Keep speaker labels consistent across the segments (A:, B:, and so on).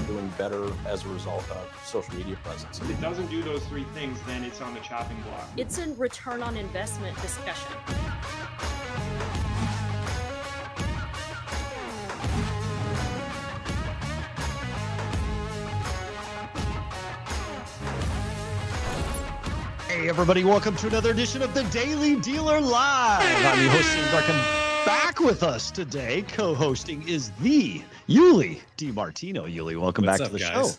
A: doing better as a result of social media presence.
B: If it doesn't do those three things, then it's on the chopping block.
C: It's a return on investment discussion.
D: Hey everybody, welcome to another edition of the Daily Dealer Live. I'm your host, Steve Darkham, back with us today. Co-hosting is the Yuli DiMartino. Yuli, welcome back to the show.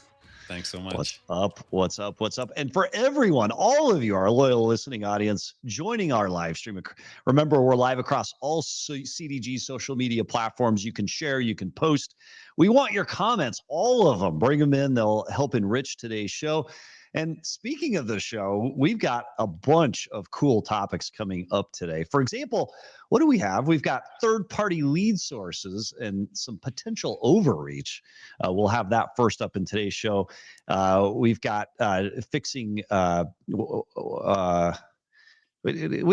E: Thanks so much.
D: What's up? What's up? What's up? And for everyone, all of you, our loyal listening audience, joining our live stream. Remember, we're live across all CDG social media platforms. You can share, you can post. We want your comments, all of them. Bring them in. They'll help enrich today's show. And speaking of the show, we've got a bunch of cool topics coming up today. For example, what do we have? We've got third-party lead sources and some potential overreach. We'll have that first up in today's show. We've got fixing. We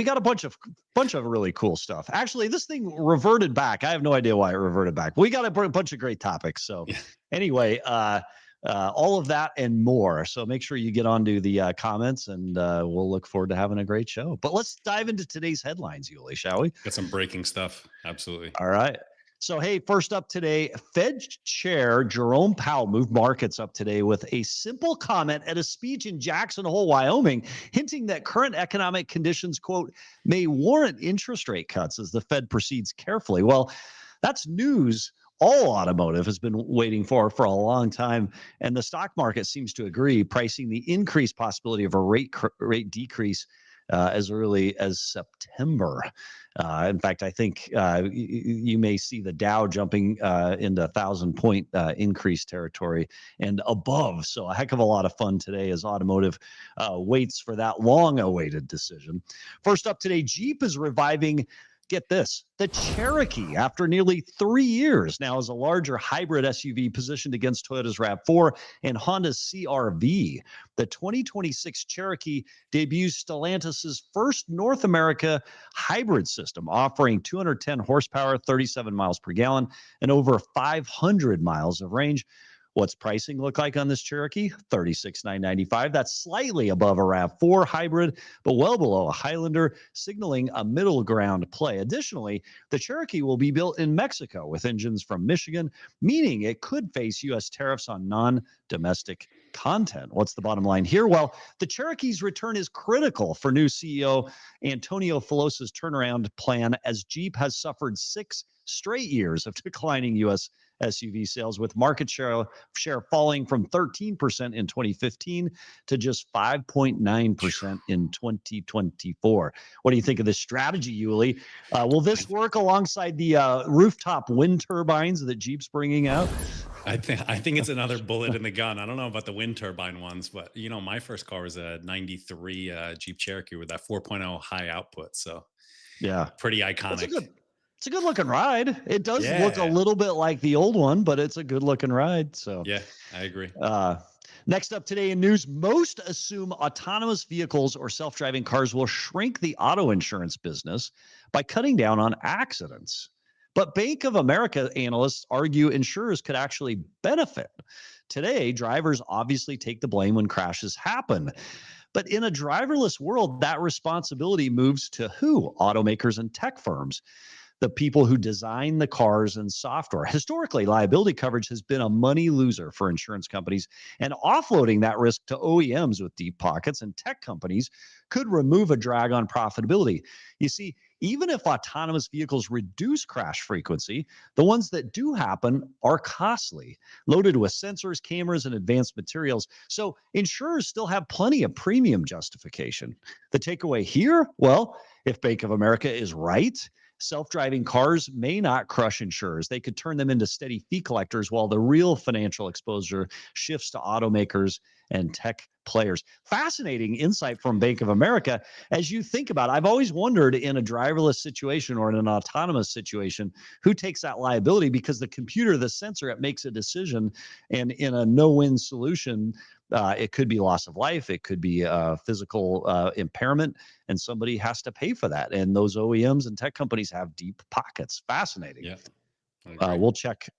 D: got a bunch of really cool stuff. Actually, this thing reverted back. I have no idea why it reverted back. We got a bunch of great topics. So anyway, all of that and more. So make sure you get onto the comments, and we'll look forward to having a great show. But let's dive into today's headlines, Yuli, shall we?
E: Got some breaking stuff. Absolutely.
D: All right. So, hey, first up today, Fed Chair Jerome Powell moved markets up today with a simple comment at a speech in Jackson Hole, Wyoming, hinting that current economic conditions, quote, may warrant interest rate cuts as the Fed proceeds carefully. Well, that's news all automotive has been waiting for a long time, and the stock market seems to agree, pricing the increased possibility of a rate decrease as early as September. In fact, I think you may see the Dow jumping into 1,000-point increase territory and above. So a heck of a lot of fun today as automotive waits for that long-awaited decision. First up today, Jeep is reviving, get this, the Cherokee after nearly 3 years now as a larger hybrid SUV positioned against Toyota's RAV4 and Honda's CR-V. The 2026 Cherokee debuts Stellantis's first North America hybrid system, offering 210 horsepower, 37 miles per gallon, and over 500 miles of range. What's pricing look like on this Cherokee? $36,995. That's slightly above a RAV4 hybrid, but well below a Highlander, signaling a middle ground play. Additionally, the Cherokee will be built in Mexico with engines from Michigan, meaning it could face U.S. tariffs on non-domestic content. What's the bottom line here? Well, the Cherokee's return is critical for new CEO Antonio Filosa's turnaround plan, as Jeep has suffered 6 straight years of declining U.S. SUV sales, with market share falling from 13% in 2015 to just 5.9% in 2024. What do you think of this strategy, Yuli? Will this work alongside the rooftop wind turbines that Jeep's bringing out?
E: I think it's another bullet in the gun. I don't know about the wind turbine ones, but my first car was a 93 Jeep Cherokee with that 4.0 high output. So yeah, pretty iconic.
D: It's a good looking ride. It does look a little bit like the old one, but it's a good looking ride. So
E: yeah, I agree.
D: Next up today in news, most assume autonomous vehicles or self-driving cars will shrink the auto insurance business by cutting down on accidents. But Bank of America analysts argue insurers could actually benefit. Today, drivers obviously take the blame when crashes happen. But in a driverless world, that responsibility moves to who? Automakers and tech firms, the people who design the cars and software. Historically, liability coverage has been a money loser for insurance companies, and offloading that risk to OEMs with deep pockets and tech companies could remove a drag on profitability. You see, even if autonomous vehicles reduce crash frequency, the ones that do happen are costly, loaded with sensors, cameras, and advanced materials. So insurers still have plenty of premium justification. The takeaway here, well, if Bank of America is right, self-driving cars may not crush insurers. They could turn them into steady fee collectors, while the real financial exposure shifts to automakers and tech players. Fascinating insight from Bank of America. As you think about it, I've always wondered, in a driverless situation or in an autonomous situation, who takes that liability, because the computer, the sensor, it makes a decision, and in a no-win solution, it could be loss of life, it could be physical impairment, and somebody has to pay for that. And those OEMs and tech companies have deep pockets. Fascinating.
E: Yeah.
D: We'll check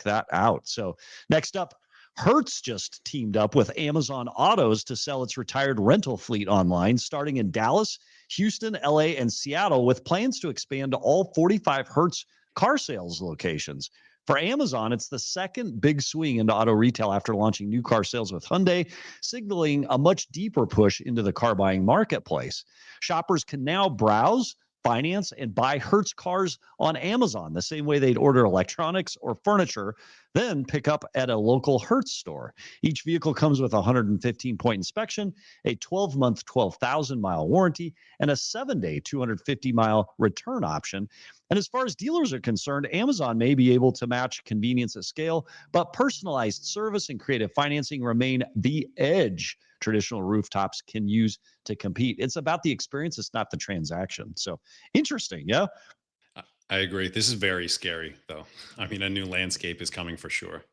D: that out. So next up, Hertz just teamed up with Amazon Autos to sell its retired rental fleet online, starting in Dallas, Houston, LA, and Seattle, with plans to expand to all 45 Hertz car sales locations. For Amazon, it's the second big swing into auto retail after launching new car sales with Hyundai, signaling a much deeper push into the car buying marketplace. Shoppers can now browse, finance, and buy Hertz cars on Amazon the same way they'd order electronics or furniture, then pick up at a local Hertz store. Each vehicle comes with a 115-point inspection, a 12-month, 12,000-mile warranty, and a 7-day, 250-mile return option. And as far as dealers are concerned, Amazon may be able to match convenience at scale, but personalized service and creative financing remain the edge traditional rooftops can use to compete. It's about the experience. It's not the transaction. So interesting. Yeah.
E: I agree. This is very scary, though. I mean, a new landscape is coming for sure.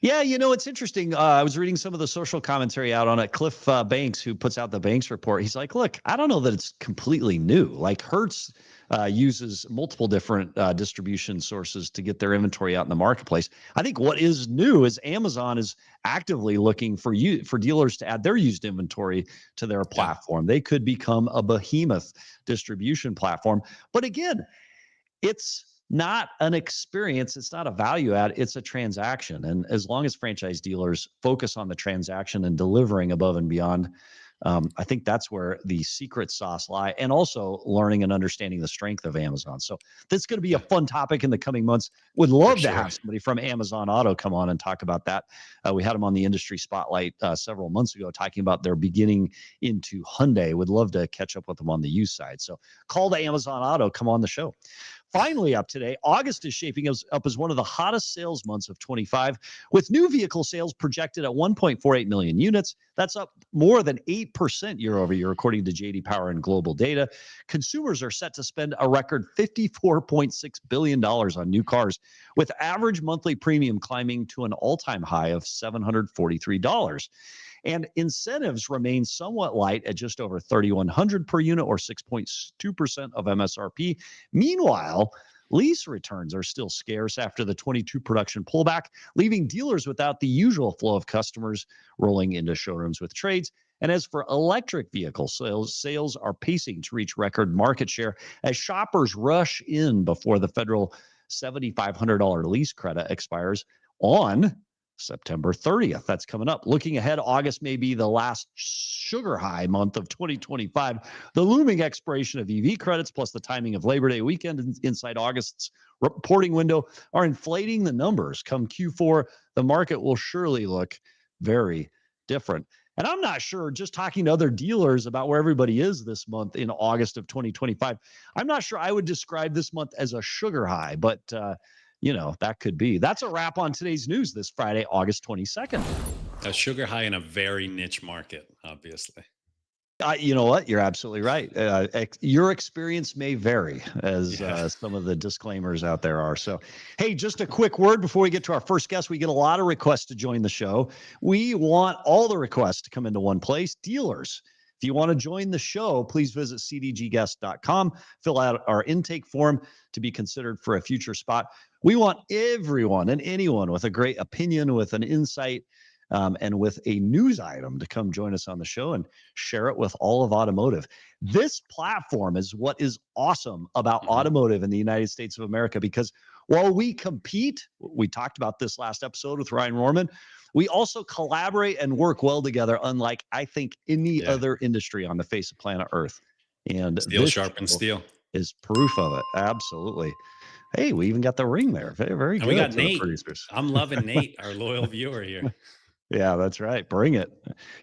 D: Yeah, it's interesting. I was reading some of the social commentary out on it. Cliff Banks, who puts out the Banks report, he's like, look, I don't know that it's completely new. Like Hertz uses multiple different distribution sources to get their inventory out in the marketplace. I think what is new is Amazon is actively looking for dealers to add their used inventory to their platform. They could become a behemoth distribution platform. But again, it's not an experience. It's not a value add. It's a transaction. And as long as franchise dealers focus on the transaction and delivering above and beyond, I think that's where the secret sauce lie, and also learning and understanding the strength of Amazon. So that's going to be a fun topic in the coming months. Would love to have somebody from Amazon Auto come on and talk about that. We had them on the industry spotlight several months ago talking about their beginning into Hyundai. Would love to catch up with them on the used side. So call to Amazon Auto, come on the show. Finally up today, August is shaping up as one of the hottest sales months of 25, with new vehicle sales projected at 1.48 million units. That's up more than 8% year over year, according to J.D. Power and Global Data. Consumers are set to spend a record $54.6 billion on new cars, with average monthly premium climbing to an all-time high of $743. And incentives remain somewhat light at just over $3,100 per unit, or 6.2% of MSRP. Meanwhile, lease returns are still scarce after the 22 production pullback, leaving dealers without the usual flow of customers rolling into showrooms with trades. And as for electric vehicle sales are pacing to reach record market share as shoppers rush in before the federal $7,500 lease credit expires on September 30th. That's coming up. Looking ahead, August may be the last sugar high month of 2025. The looming expiration of EV credits plus the timing of Labor Day weekend inside August's reporting window are inflating the numbers. Come Q4, the market will surely look very different. And I'm not sure, just talking to other dealers about where everybody is this month in August of 2025, I'm not sure I would describe this month as a sugar high, but that could be. That's a wrap on today's news this Friday, August 22nd.
E: A sugar high in a very niche market, obviously.
D: You know what? You're absolutely right. Your experience may vary, as some of the disclaimers out there are. So, hey, just a quick word before we get to our first guest. We get a lot of requests to join the show. We want all the requests to come into one place. Dealers, if you want to join the show, please visit cdgguy.com, fill out our intake form to be considered for a future spot. We want everyone and anyone with a great opinion, with an insight, and with a news item to come join us on the show and share it with all of automotive. This platform is what is awesome about automotive in the United States of America, because while we compete, we talked about this last episode with Ryan Rohrman, we also collaborate and work well together, unlike, I think, any other industry on the face of planet Earth. And
E: steel sharpens steel
D: is proof of it. Absolutely. Hey, we even got the ring there. Very, very good.
E: We got Nate. I'm loving Nate, our loyal viewer here.
D: Yeah, that's right. Bring it.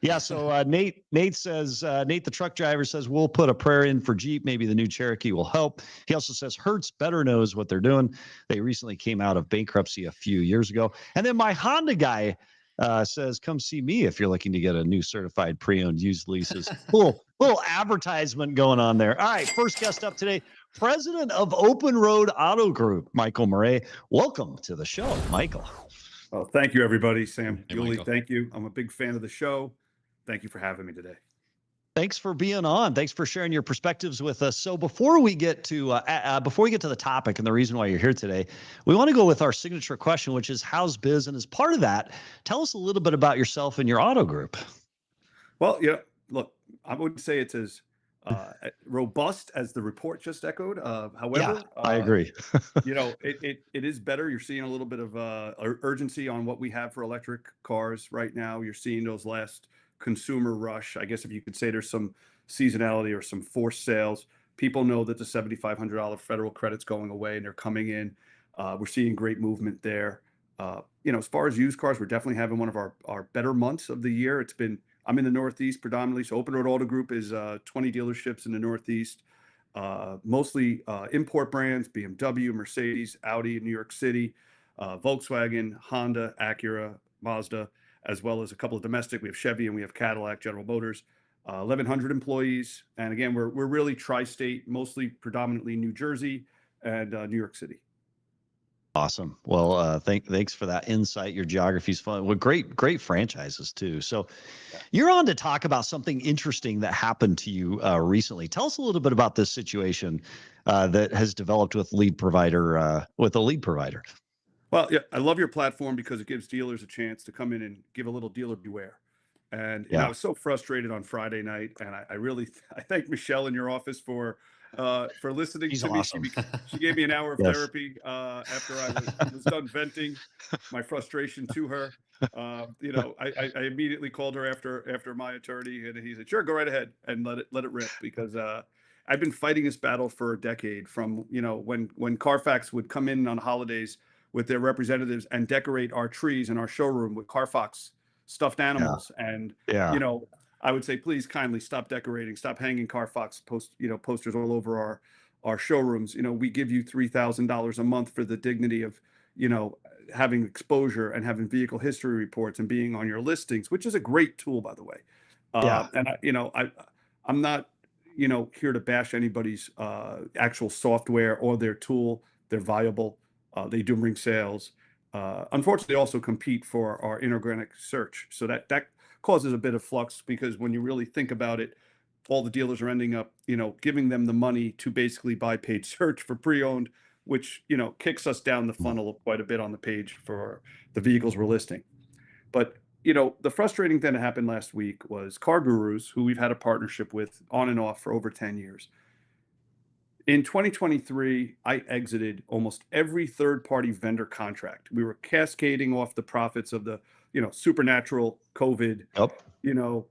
D: Yeah. So Nate says, Nate, the truck driver, says, we'll put a prayer in for Jeep. Maybe the new Cherokee will help. He also says Hertz better knows what they're doing. They recently came out of bankruptcy a few years ago. And then my Honda guy says, come see me if you're looking to get a new certified pre-owned used leases. Little advertisement going on there. All right. First guest up today, president of Open Road Auto Group, Michael Morais. Welcome to the show, Michael.
F: Well, thank you, everybody. Sam,
E: Hey,
F: Julie,
E: Michael.
F: thank you. I'm a big fan of the show. Thank you for having me today.
D: Thanks for being on. Thanks for sharing your perspectives with us. So before we get to the topic and the reason why you're here today, we want to go with our signature question, which is how's biz? And as part of that, tell us a little bit about yourself and your auto group.
F: Well, yeah, look, I would say it's as robust as the report just echoed. However,
D: I agree.
F: it is better. You're seeing a little bit of urgency on what we have for electric cars right now. You're seeing those last consumer rush. I guess if you could say there's some seasonality or some forced sales. People know that the $7,500 federal credit's going away and they're coming in. We're seeing great movement there. As far as used cars, we're definitely having one of our better months of the year. I'm in the Northeast predominantly, so Open Road Auto Group is 20 dealerships in the Northeast, mostly import brands, BMW, Mercedes, Audi in New York City, Volkswagen, Honda, Acura, Mazda, as well as a couple of domestic. We have Chevy and we have Cadillac, General Motors, 1,100 employees. And again, we're really tri-state, mostly predominantly New Jersey and New York City.
D: Awesome. Well, thanks for that insight. Your geography's fun. Well, great franchises too. So you're on to talk about something interesting that happened to you recently. Tell us a little bit about this situation that has developed with a lead provider.
F: Well, yeah, I love your platform because it gives dealers a chance to come in and give a little dealer beware. And I was so frustrated on Friday night, and I thank Michelle in your office for listening
D: She's
F: to me.
D: awesome.
F: She gave me an hour of
D: Yes.
F: therapy after I was done venting my frustration to her. I immediately called her after my attorney, and he said, "Sure, go right ahead and let it rip," because I've been fighting this battle for a decade. From when Carfax would come in on holidays with their representatives and decorate our trees in our showroom with Carfax stuffed animals. And, I would say, please kindly stop decorating, stop hanging Carfax posters all over our showrooms. We give you $3,000 a month for the dignity of, having exposure and having vehicle history reports and being on your listings, which is a great tool, by the way. And I'm not, here to bash anybody's actual software or their tool. They're viable. They do bring sales. Unfortunately, they also compete for our inorganic search. So that causes a bit of flux, because when you really think about it, all the dealers are ending up, giving them the money to basically buy paid search for pre-owned, which, kicks us down the funnel quite a bit on the page for the vehicles we're listing. But, the frustrating thing that happened last week was Car Gurus, who we've had a partnership with on and off for over 10 years. In 2023, I exited almost every third-party vendor contract. We were cascading off the profits of the, supernatural COVID.
D: Yep.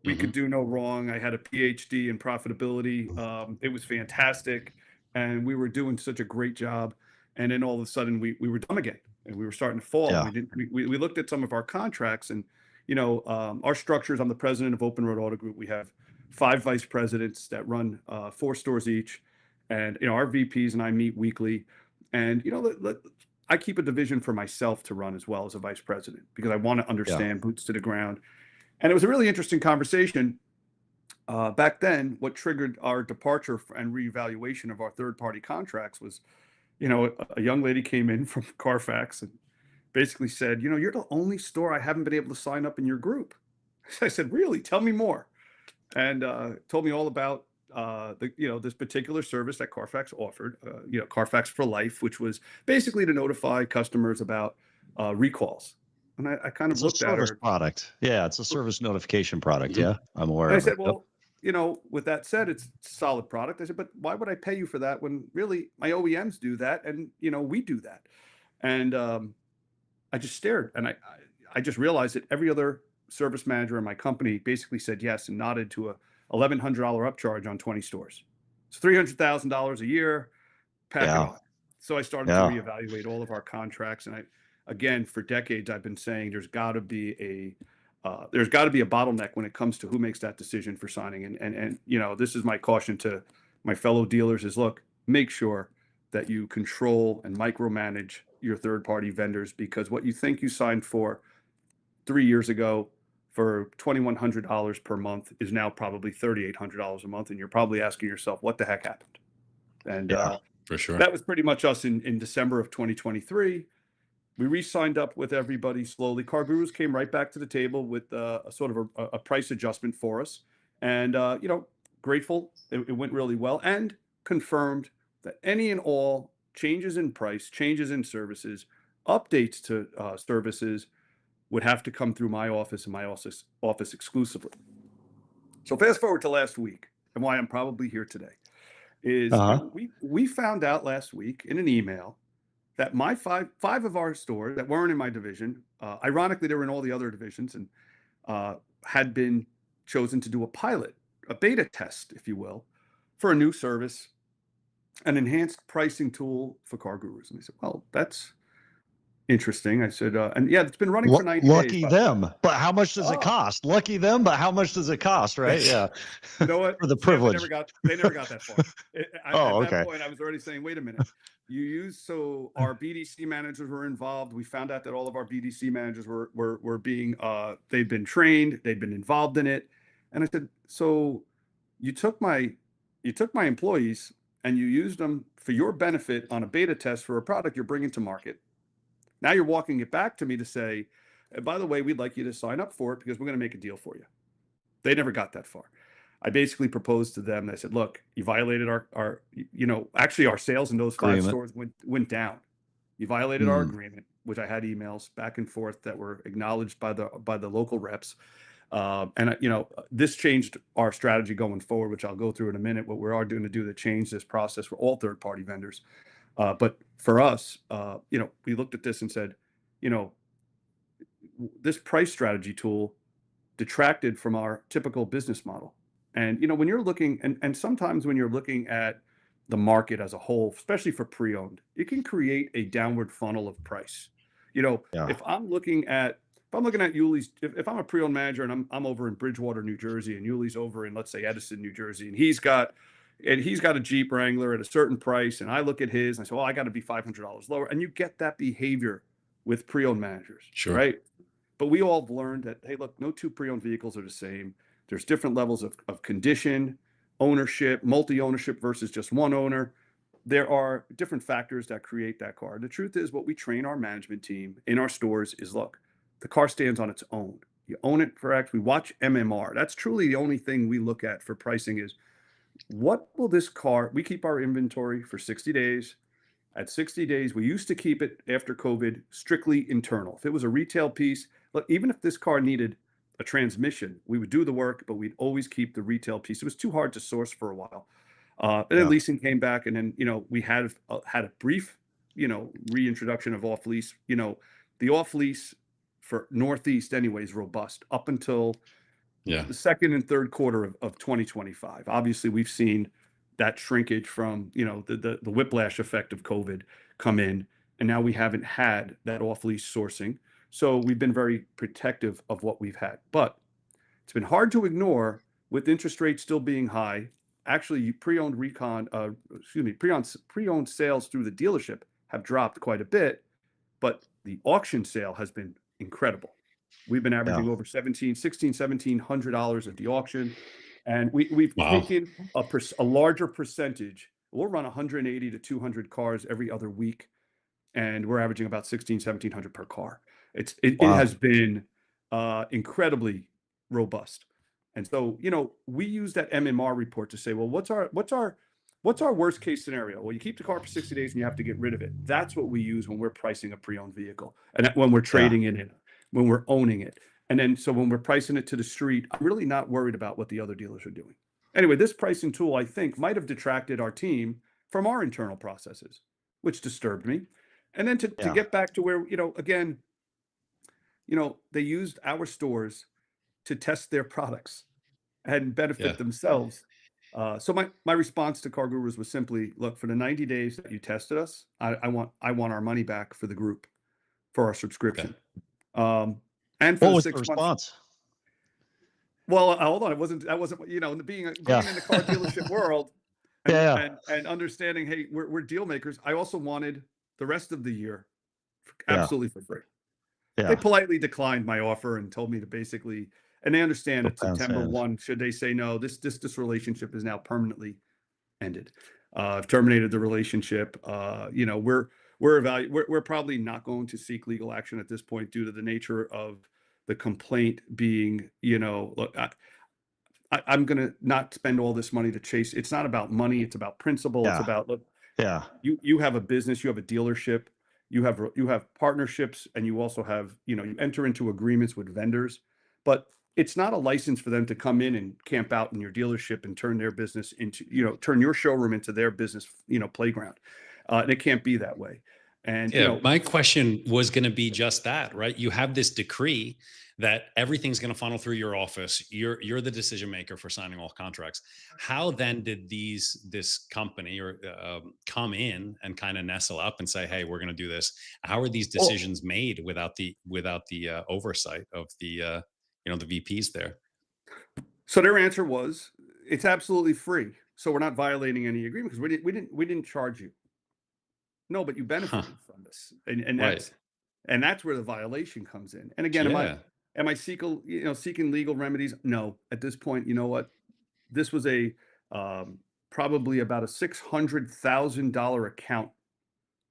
F: We could do no wrong. I had a PhD in profitability. It was fantastic, and we were doing such a great job. And then all of a sudden, we were dumb again, and we were starting to fall.
D: Yeah.
F: We looked at some of our contracts, and our structures. I'm the president of Open Road Auto Group. We have 5 vice presidents that run 4 stores each. And, our VPs and I meet weekly. And, I keep a division for myself to run as well as a vice president, because I want to understand boots to the ground. And it was a really interesting conversation. Back then, what triggered our departure and reevaluation of our third-party contracts was, a young lady came in from Carfax and basically said, "You're the only store I haven't been able to sign up in your group." I said, "Really? Tell me more." And told me all about this particular service that Carfax offered, Carfax for Life, which was basically to notify customers about recalls. And I kind of
D: It's
F: looked
D: a
F: at
D: service
F: her.
D: product. Yeah, it's a service notification product. Yeah, I'm aware
F: And I
D: of
F: said,
D: it.
F: well, with that said, it's a solid product. I said, but why would I pay you for that when really my OEMs do that, and we do that? And I just stared, and I just realized that every other service manager in my company basically said yes and nodded to a $1,100 upcharge on 20 stores. It's $300,000 a year. Pack it on. So I started to reevaluate all of our contracts, and again, for decades, I've been saying there's got to be a bottleneck when it comes to who makes that decision for signing. And this is my caution to my fellow dealers: is look, make sure that you control and micromanage your third-party vendors, because what you think you signed for 3 years ago for $2,100 per month is now probably $3,800 a month, and you're probably asking yourself, what the heck happened? And
E: for sure,
F: that was pretty much us in December of 2023. We re-signed up with everybody slowly. Car Gurus came right back to the table with a sort of a price adjustment for us, And, grateful. It went really well and confirmed that any and all changes in price, changes in services, updates to services would have to come through my office and my office exclusively. So fast forward to last week, and why I'm probably here today is we found out last week in an email that my five of our stores that weren't in my division, ironically, they were in all the other divisions, and had been chosen to do a pilot, a beta test, if you will, for a new service, an enhanced pricing tool for car gurus. And they said, well, that's interesting. I said, and yeah, it's been running for 90 days.
D: Lucky them. But how much does it cost? Lucky them, but how much does it cost, right? Yeah.
F: You know what?
D: For the privilege.
F: They never got that far.
D: Oh,
F: at
D: okay.
F: that point, I was already saying, wait a minute. So our BDC managers were involved. We found out that all of our BDC managers were being, they'd been trained, they'd been involved in it. And I said, so you took my employees and you used them for your benefit on a beta test for a product you're bringing to market. Now you're walking it back to me to say, by the way, we'd like you to sign up for it because we're going to make a deal for you. They never got that far. I basically proposed to them. I said, look, you violated our actually our sales in those 5 stores went down. You violated our agreement, which I had emails back and forth that were acknowledged by the local reps. And this changed our strategy going forward, which I'll go through in a minute. What we are doing to do to change this process for all third-party vendors. But for us, we looked at this and said, this price strategy tool detracted from our typical business model. And, when you're looking, and sometimes when you're looking at the market as a whole, especially for pre-owned, it can create a downward funnel of price. If I'm looking at Yuli's, if I'm a pre-owned manager and I'm over in Bridgewater, New Jersey, and Yuli's over in, let's say, Edison, New Jersey, and he's got a Jeep Wrangler at a certain price, and I look at his and I say, well, I got to be $500 lower. And you get that behavior with pre-owned managers,
E: Sure.
F: Right? But we all have learned that, hey, look, no two pre-owned vehicles are the same. There's different levels of condition, ownership, multi-ownership versus just one owner. There are different factors that create that car. The truth is, what we train our management team in our stores is, look, the car stands on its own. You own it for X. We watch MMR. That's truly the only thing we look at for pricing is, what will this car, we keep our inventory for 60 days. At 60 days, we used to keep it after COVID strictly internal. If it was a retail piece, look, even if this car needed a transmission, we would do the work, but we'd always keep the retail piece. It was too hard to source for a while. And then leasing came back, and then, we had a brief, reintroduction of off lease. The off lease for Northeast anyways, robust up until the second and third quarter of 2025. Obviously, we've seen that shrinkage from, the whiplash effect of COVID come in, and now we haven't had that off lease sourcing. So we've been very protective of what we've had, but it's been hard to ignore with interest rates still being high. Actually, pre-owned sales through the dealership have dropped quite a bit, but the auction sale has been incredible. We've been averaging over $1,700 at the auction, and we've taken a larger percentage. We'll run 180 to 200 cars every other week, and we're averaging about $1,700 per car. It has been incredibly robust. And so, we use that MMR report to say, well, what's our worst case scenario? Well, you keep the car for 60 days and you have to get rid of it. That's what we use when we're pricing a pre-owned vehicle, and when we're trading it in, when we're owning it. And then, so when we're pricing it to the street, I'm really not worried about what the other dealers are doing. Anyway, this pricing tool, I think, might have detracted our team from our internal processes, which disturbed me. And then to get back to where, again, they used our stores to test their products and benefit themselves. So my response to Car Gurus was simply, look, for the 90 days that you tested us, I want our money back for the group, for our subscription. And for
D: what
F: the
D: was
F: 6
D: the
F: months.
D: response?
F: Well, hold on. That wasn't, being in the car dealership world and understanding, hey, we're deal makers. I also wanted the rest of the year absolutely for free. They politely declined my offer and told me to basically, and they understand that September 1, should they say no, this relationship is now permanently ended. I've terminated the relationship. We're probably not going to seek legal action at this point due to the nature of the complaint being, look, I'm going to not spend all this money to chase. It's not about money. It's about principle. It's
D: Yeah.
F: about, look,
D: Yeah.
F: you have a business, you have a dealership, you have partnerships, and you also have, you enter into agreements with vendors, but it's not a license for them to come in and camp out in your dealership and turn their business into, turn your showroom into their business, playground. And it can't be that way. And,
E: Yeah, my question was going to be just that, right? You have this decree that everything's going to funnel through your office. You're the decision maker for signing all contracts. How then did this company or come in and kind of nestle up and say, "Hey, we're going to do this"? How are these decisions made without the oversight of the the VPs there?
F: So their answer was, it's absolutely free. So we're not violating any agreement because we didn't charge you. No, but you benefited from this, and
E: Right.
F: that's where the violation comes in. And again,
E: Yeah.
F: am I seeking legal remedies? No, at this point, you know what? This was a probably about a $600,000 account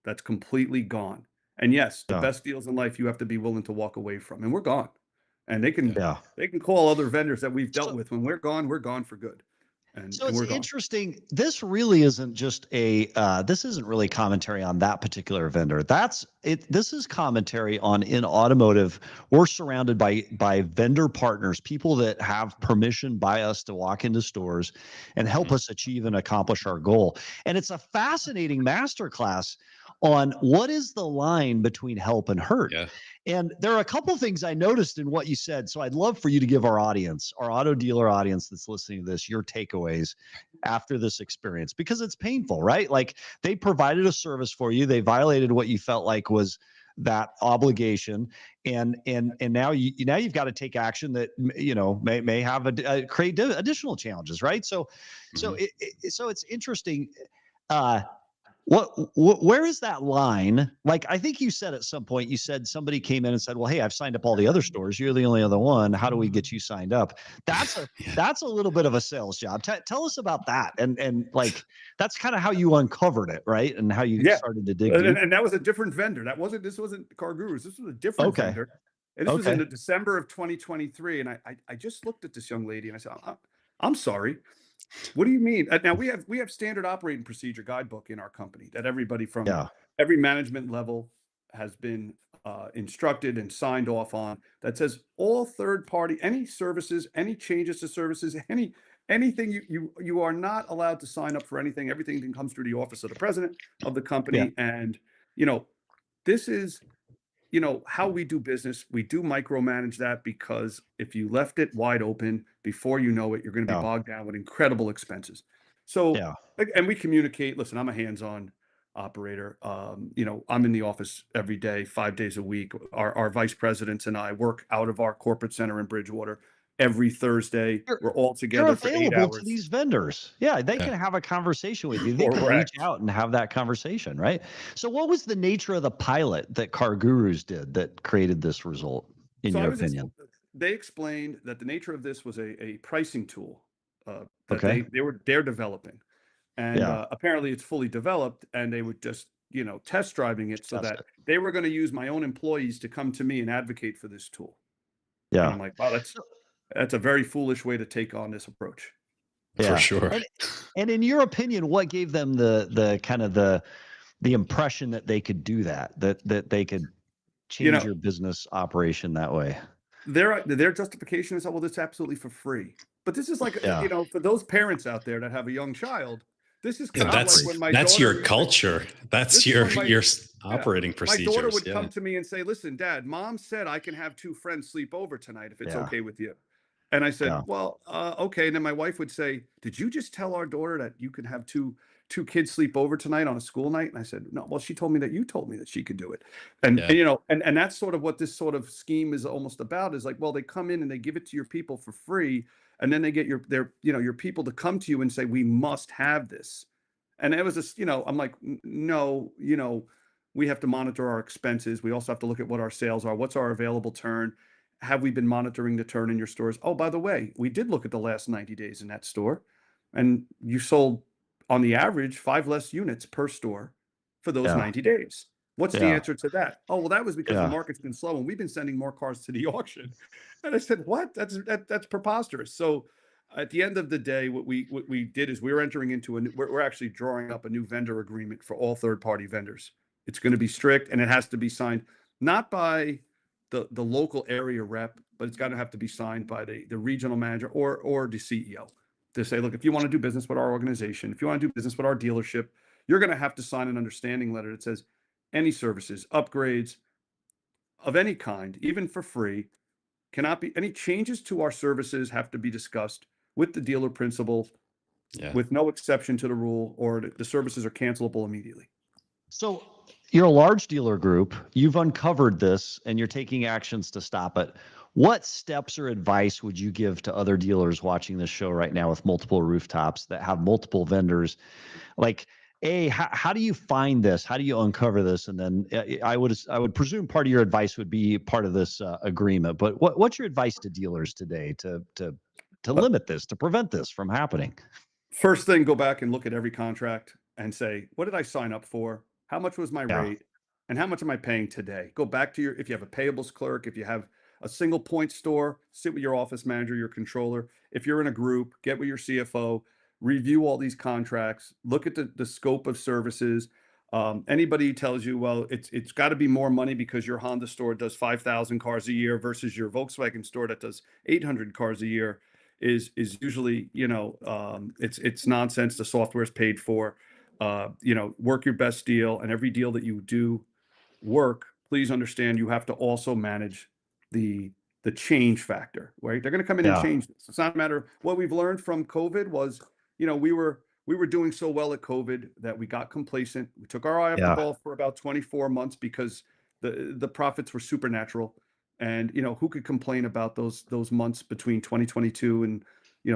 F: that's completely gone. And yes, the
D: Yeah.
F: best deals in life you have to be willing to walk away from, and we're gone. And they can
D: Yeah.
F: call other vendors that we've dealt
D: So-
F: with. When we're gone for good. And
D: So it's
F: we're gone.
D: interesting. This really isn't just this isn't really commentary on that particular vendor. That's it. This is commentary on, in automotive, we're surrounded by vendor partners, people that have permission by us to walk into stores and help us achieve and accomplish our goal. And it's a fascinating masterclass on what is the line between help and hurt.
E: Yeah.
D: And there are a couple of things I noticed in what you said. So I'd love for you to give our audience, our auto dealer audience that's listening to this, your takeaways after this experience, because it's painful, right? Like, they provided a service for you. They violated what you felt like was that obligation. And now you've got to take action that, may have create additional challenges, right? So it's interesting. Where is that line? Like, I think you said at some point, you said somebody came in and said, "Well, hey, I've signed up all the other stores. You're the only other one. How do we get you signed up?" That's a little bit of a sales job. Tell us about that. And like, that's kind of how you uncovered it, right? And how you started to dig deep.
F: And that was a different vendor. This wasn't Car Gurus. This was a different vendor. And this was in the December of 2023. And I just looked at this young lady and I said, I'm sorry. What do you mean? Now we have standard operating procedure guidebook in our company that everybody from every management level has been instructed and signed off on, that says all third party, any services, any changes to services, anything you are not allowed to sign up for anything. Everything that comes through the office of the president of the company. And this is how we do business. We do micromanage that, because if you left it wide open, before you know it, you're going to be bogged down with incredible expenses. So, and we communicate, listen, I'm a hands-on operator. I'm in the office every day, 5 days a week. Our vice presidents and I work out of our corporate center in Bridgewater every Thursday. We're all together for 8 hours.
D: To these vendors. Yeah, they can have a conversation with you. They can reach out and have that conversation, right? So what was the nature of the pilot that Car Gurus did that created this result, in your opinion?
F: They explained that the nature of this was a pricing tool that they're developing. And apparently it's fully developed, and they would just, test driving it so that they were going to use my own employees to come to me and advocate for this tool. Yeah. And I'm like, wow, that's a very foolish way to take on this approach.
E: For sure.
D: And in your opinion, what gave them the kind of the impression that they could do that they could change your business operation that way?
F: Their justification is, well, this is absolutely for free. But this is like, for those parents out there that have a young child, this is kind of like when my
E: that's
F: daughter,
E: your culture. That's your operating procedures.
F: My daughter would come to me and say, "Listen, Dad, Mom said I can have 2 friends sleep over tonight if it's okay with you." And I said, "Well, okay." And then my wife would say, "Did you just tell our daughter that you can have two kids sleep over tonight on a school night?" And I said, "No, well, she told me that you told me that she could do it." And that's sort of what this sort of scheme is almost about, is like, well, they come in and they give it to your people for free, and then they get your people to come to you and say, "We must have this." And it was this, I'm like, no, we have to monitor our expenses. We also have to look at what our sales are. What's our available turn? Have we been monitoring the turn in your stores? Oh, by the way, we did look at the last 90 days in that store, and you sold, on the average, 5 less units per store for those 90 days. What's the answer to that? Oh, well, that was because the market's been slow and we've been sending more cars to the auction. And I said, what? That's preposterous. So at the end of the day, what we did is we were entering into we're actually drawing up a new vendor agreement for all third party vendors. It's going to be strict, and it has to be signed not by the local area rep, but it's got to have to be signed by the regional manager or the CEO to say, look, if you want to do business with our organization, if you want to do business with our dealership, you're going to have to sign an understanding letter that says any services, upgrades of any kind, even for free, cannot be, any changes to our services have to be discussed with the dealer principal
E: Yeah.
F: with no exception to the rule, or the services are cancelable immediately.
D: So you're a large dealer group. You've uncovered this and you're taking actions to stop it. What steps or advice would you give to other dealers watching this show right now with multiple rooftops that have multiple vendors? Like, how do you find this? How do you uncover this? And then I would presume part of your advice would be part of this agreement. But what's your advice to dealers today to limit this, to prevent this from happening?
F: First thing, go back and look at every contract and say, what did I sign up for? How much was my rate? And how much am I paying today? Go back to if you have a payables clerk, if you have a single point store, sit with your office manager, your controller. If you're in a group, get with your CFO, review all these contracts, look at the scope of services. Anybody tells you, well, it's got to be more money because your Honda store does 5,000 cars a year versus your Volkswagen store that does 800 cars a year is usually, it's nonsense. The software is paid for. Work your best deal, and every deal that you do work, please understand you have to also manage the change factor, right? They're going to come in and change this. It's not a matter. What we've learned from COVID was, we were doing so well at COVID that we got complacent. We took our eye off the ball for about 24 months because the profits were supernatural. And, who could complain about those months between 2022 and,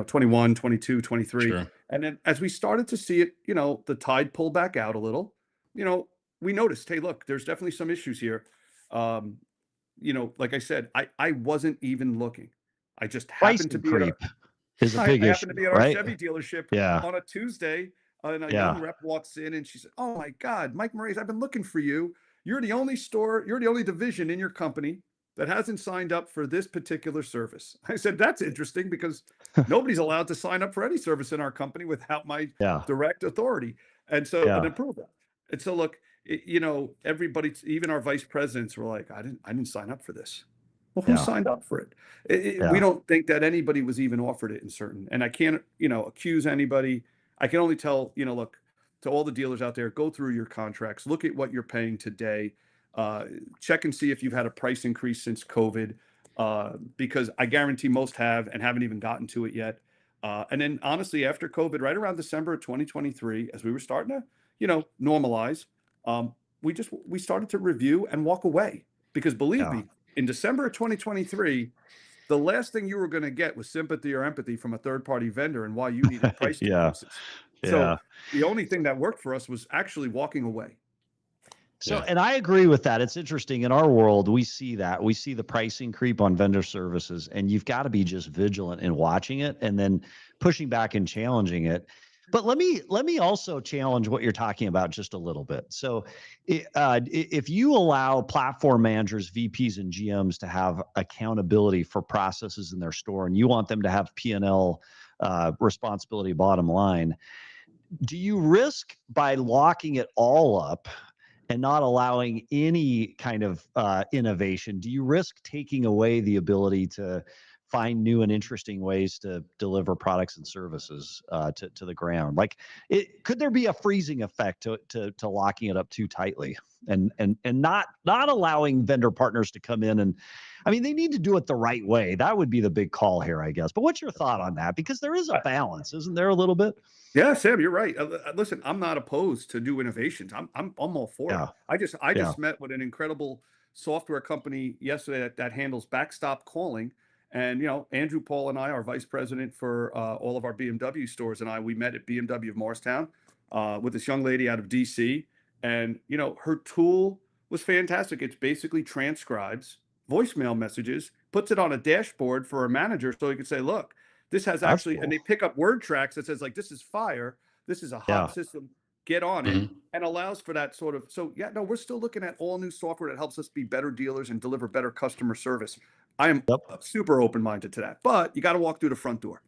F: 21, 22, 23. Sure. And then as we started to see it, the tide pull back out a little, we noticed, hey, look, there's definitely some issues here. Like I said, I wasn't even looking. I just happened to be
D: is a big issue,
F: happened to be at our Chevy dealership on a Tuesday, and a young rep walks in and she said, oh my God, Mike Morais, I've been looking for you. You're the only division in your company that hasn't signed up for this particular service. I said, that's interesting because nobody's allowed to sign up for any service in our company without my direct authority. And so, an approval. And so look, everybody, even our vice presidents were like, I didn't sign up for this. Well, who signed up for it? We don't think that anybody was even offered it in certain, and I can't, accuse anybody. I can only tell, look, to all the dealers out there, go through your contracts, look at what you're paying today, check and see if you've had a price increase since COVID, because I guarantee most have and haven't even gotten to it yet. And then honestly, after COVID, right around December of 2023, as we were starting to, normalize, we started to review and walk away, because believe me, in December of 2023, the last thing you were going to get was sympathy or empathy from a third-party vendor and why you needed price increases. So the only thing that worked for us was actually walking away.
D: So, and I agree with that. It's interesting. In our world, we see that. We see the pricing creep on vendor services, and you've got to be just vigilant in watching it and then pushing back and challenging it. But let me also challenge what you're talking about just a little bit. So if you allow platform managers, VPs, and GMs to have accountability for processes in their store, and you want them to have P&L responsibility bottom line, do you risk, by locking it all up and not allowing any kind of innovation, do you risk taking away the ability to find new and interesting ways to deliver products and services to the ground? Like, could there be a freezing effect to locking it up too tightly and not allowing vendor partners to come in? And I mean, they need to do it the right way. That would be the big call here, I guess. But what's your thought on that? Because there is a balance, isn't there, a little bit?
F: Yeah, Sam, you're right. Listen, I'm not opposed to new innovations. I'm all for it. I just met with an incredible software company yesterday that handles backstop calling. And, Andrew Paul and I, our vice president for all of our BMW stores, and we met at BMW of Morristown with this young lady out of DC. And, her tool was fantastic. It's basically transcribes voicemail messages, puts it on a dashboard for a manager so he can say, look, this has actually, and they pick up word tracks that says, like, this is fire, this is a hot system, get on it, and allows for that sort of. So we're still looking at all new software that helps us be better dealers and deliver better customer service. I am super open-minded to that, but you got to walk through the front door.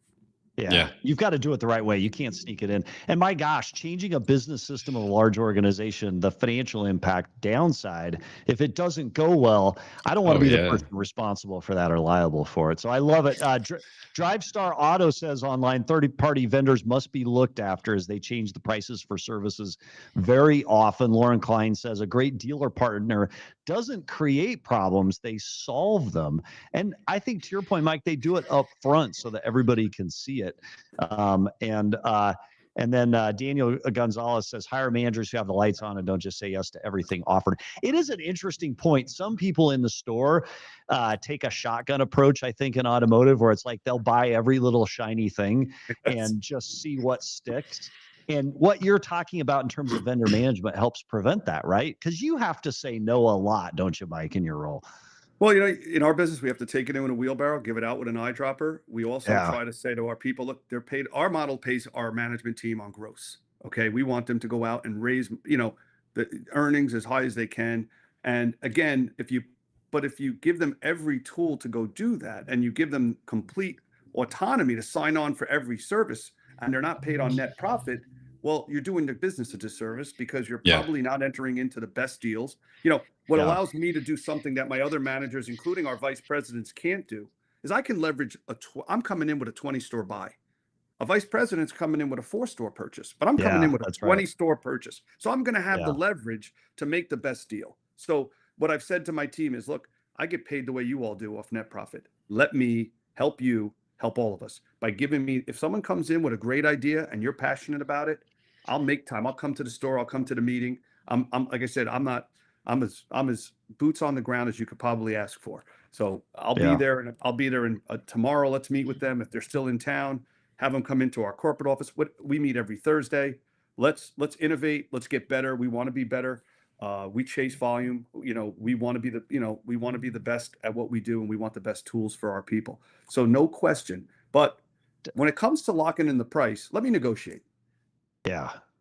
D: Yeah, you've got to do it the right way. You can't sneak it in. And my gosh, changing a business system of a large organization, the financial impact downside, if it doesn't go well, I don't want to be the person responsible for that or liable for it. So I love it. DriveStar Auto says online, third-party vendors must be looked after as they change the prices for services very often. Lauren Klein says a great dealer partner doesn't create problems, they solve them. And I think to your point, Mike, they do it up front so that everybody can see it. And then Daniel Gonzalez says, hire managers who have the lights on and don't just say yes to everything offered. It is an interesting point. Some people in the store take a shotgun approach, I think, in automotive, where it's like they'll buy every little shiny thing and just see what sticks. And what you're talking about in terms of vendor management helps prevent that, right? Because you have to say no a lot, don't you, Mike, in your role?
F: Well, in our business, we have to take it in a wheelbarrow, give it out with an eyedropper. We also try to say to our people, look, they're paid. Our model pays our management team on gross. Okay. We want them to go out and raise, the earnings as high as they can. And again, if you give them every tool to go do that, and you give them complete autonomy to sign on for every service, and they're not paid on net profit, well, you're doing the business a disservice, because you're probably not entering into the best deals. What allows me to do something that my other managers, including our vice presidents, can't do is I can leverage I'm coming in with a 20-store buy. A vice president's coming in with a 4-store purchase, but I'm coming in with a 20-store purchase. So I'm going to have the leverage to make the best deal. So what I've said to my team is, look, I get paid the way you all do off net profit. Let me help you help all of us by giving me, if someone comes in with a great idea and you're passionate about it, I'll make time. I'll come to the store. I'll come to the meeting. I'm like I said, I'm as boots on the ground as you could probably ask for. So I'll be there, and I'll be there. And tomorrow, let's meet with them if they're still in town. Have them come into our corporate office. We meet every Thursday. Let's innovate. Let's get better. We want to be better. We chase volume. We want to be the best at what we do, and we want the best tools for our people. So no question. But when it comes to locking in the price, let me negotiate.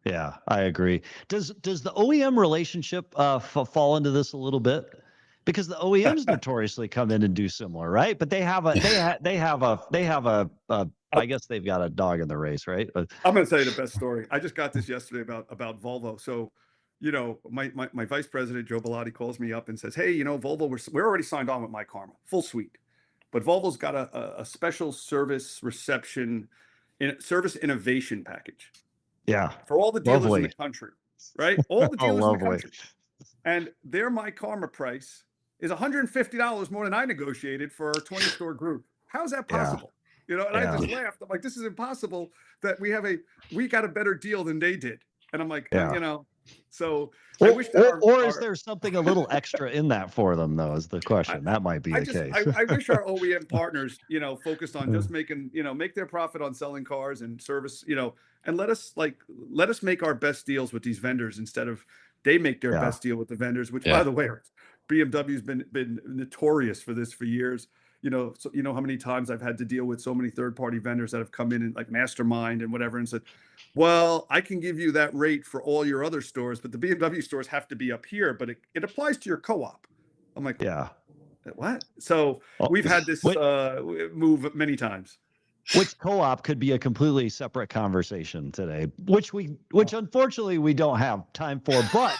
D: Yeah, I agree. Does the OEM relationship fall into this a little bit? Because the OEMs notoriously come in and do similar, right? But they have a I guess they've got a dog in the race, right? But
F: I'm going to tell you the best story. I just got this yesterday about Volvo. So, my vice president Joe Bellotti calls me up and says, "Hey, Volvo, we're already signed on with My Karma, full suite, but Volvo's got a special service reception, service innovation package."
D: Yeah.
F: For all the dealers in the country, right? All the dealers in the country. And their My Karma price is $150 more than I negotiated for our 20-store group. How's that possible? And I just laughed. I'm like, this is impossible that we got a better deal than they did. And I'm like, so I wish that
D: is there something a little extra in that for them, though, is the question. That might be the case.
F: I wish our OEM partners, focused on just making, make their profit on selling cars and service, and let us make our best deals with these vendors instead of they make their best deal with the vendors, which by the way, BMW's been notorious for this for years. So how many times I've had to deal with so many third-party vendors that have come in and like Mastermind and whatever and said, well, I can give you that rate for all your other stores, but the BMW stores have to be up here, but it applies to your co-op. I'm like, what? So we've had this move many times.
D: Which co-op could be a completely separate conversation today, which unfortunately we don't have time for. But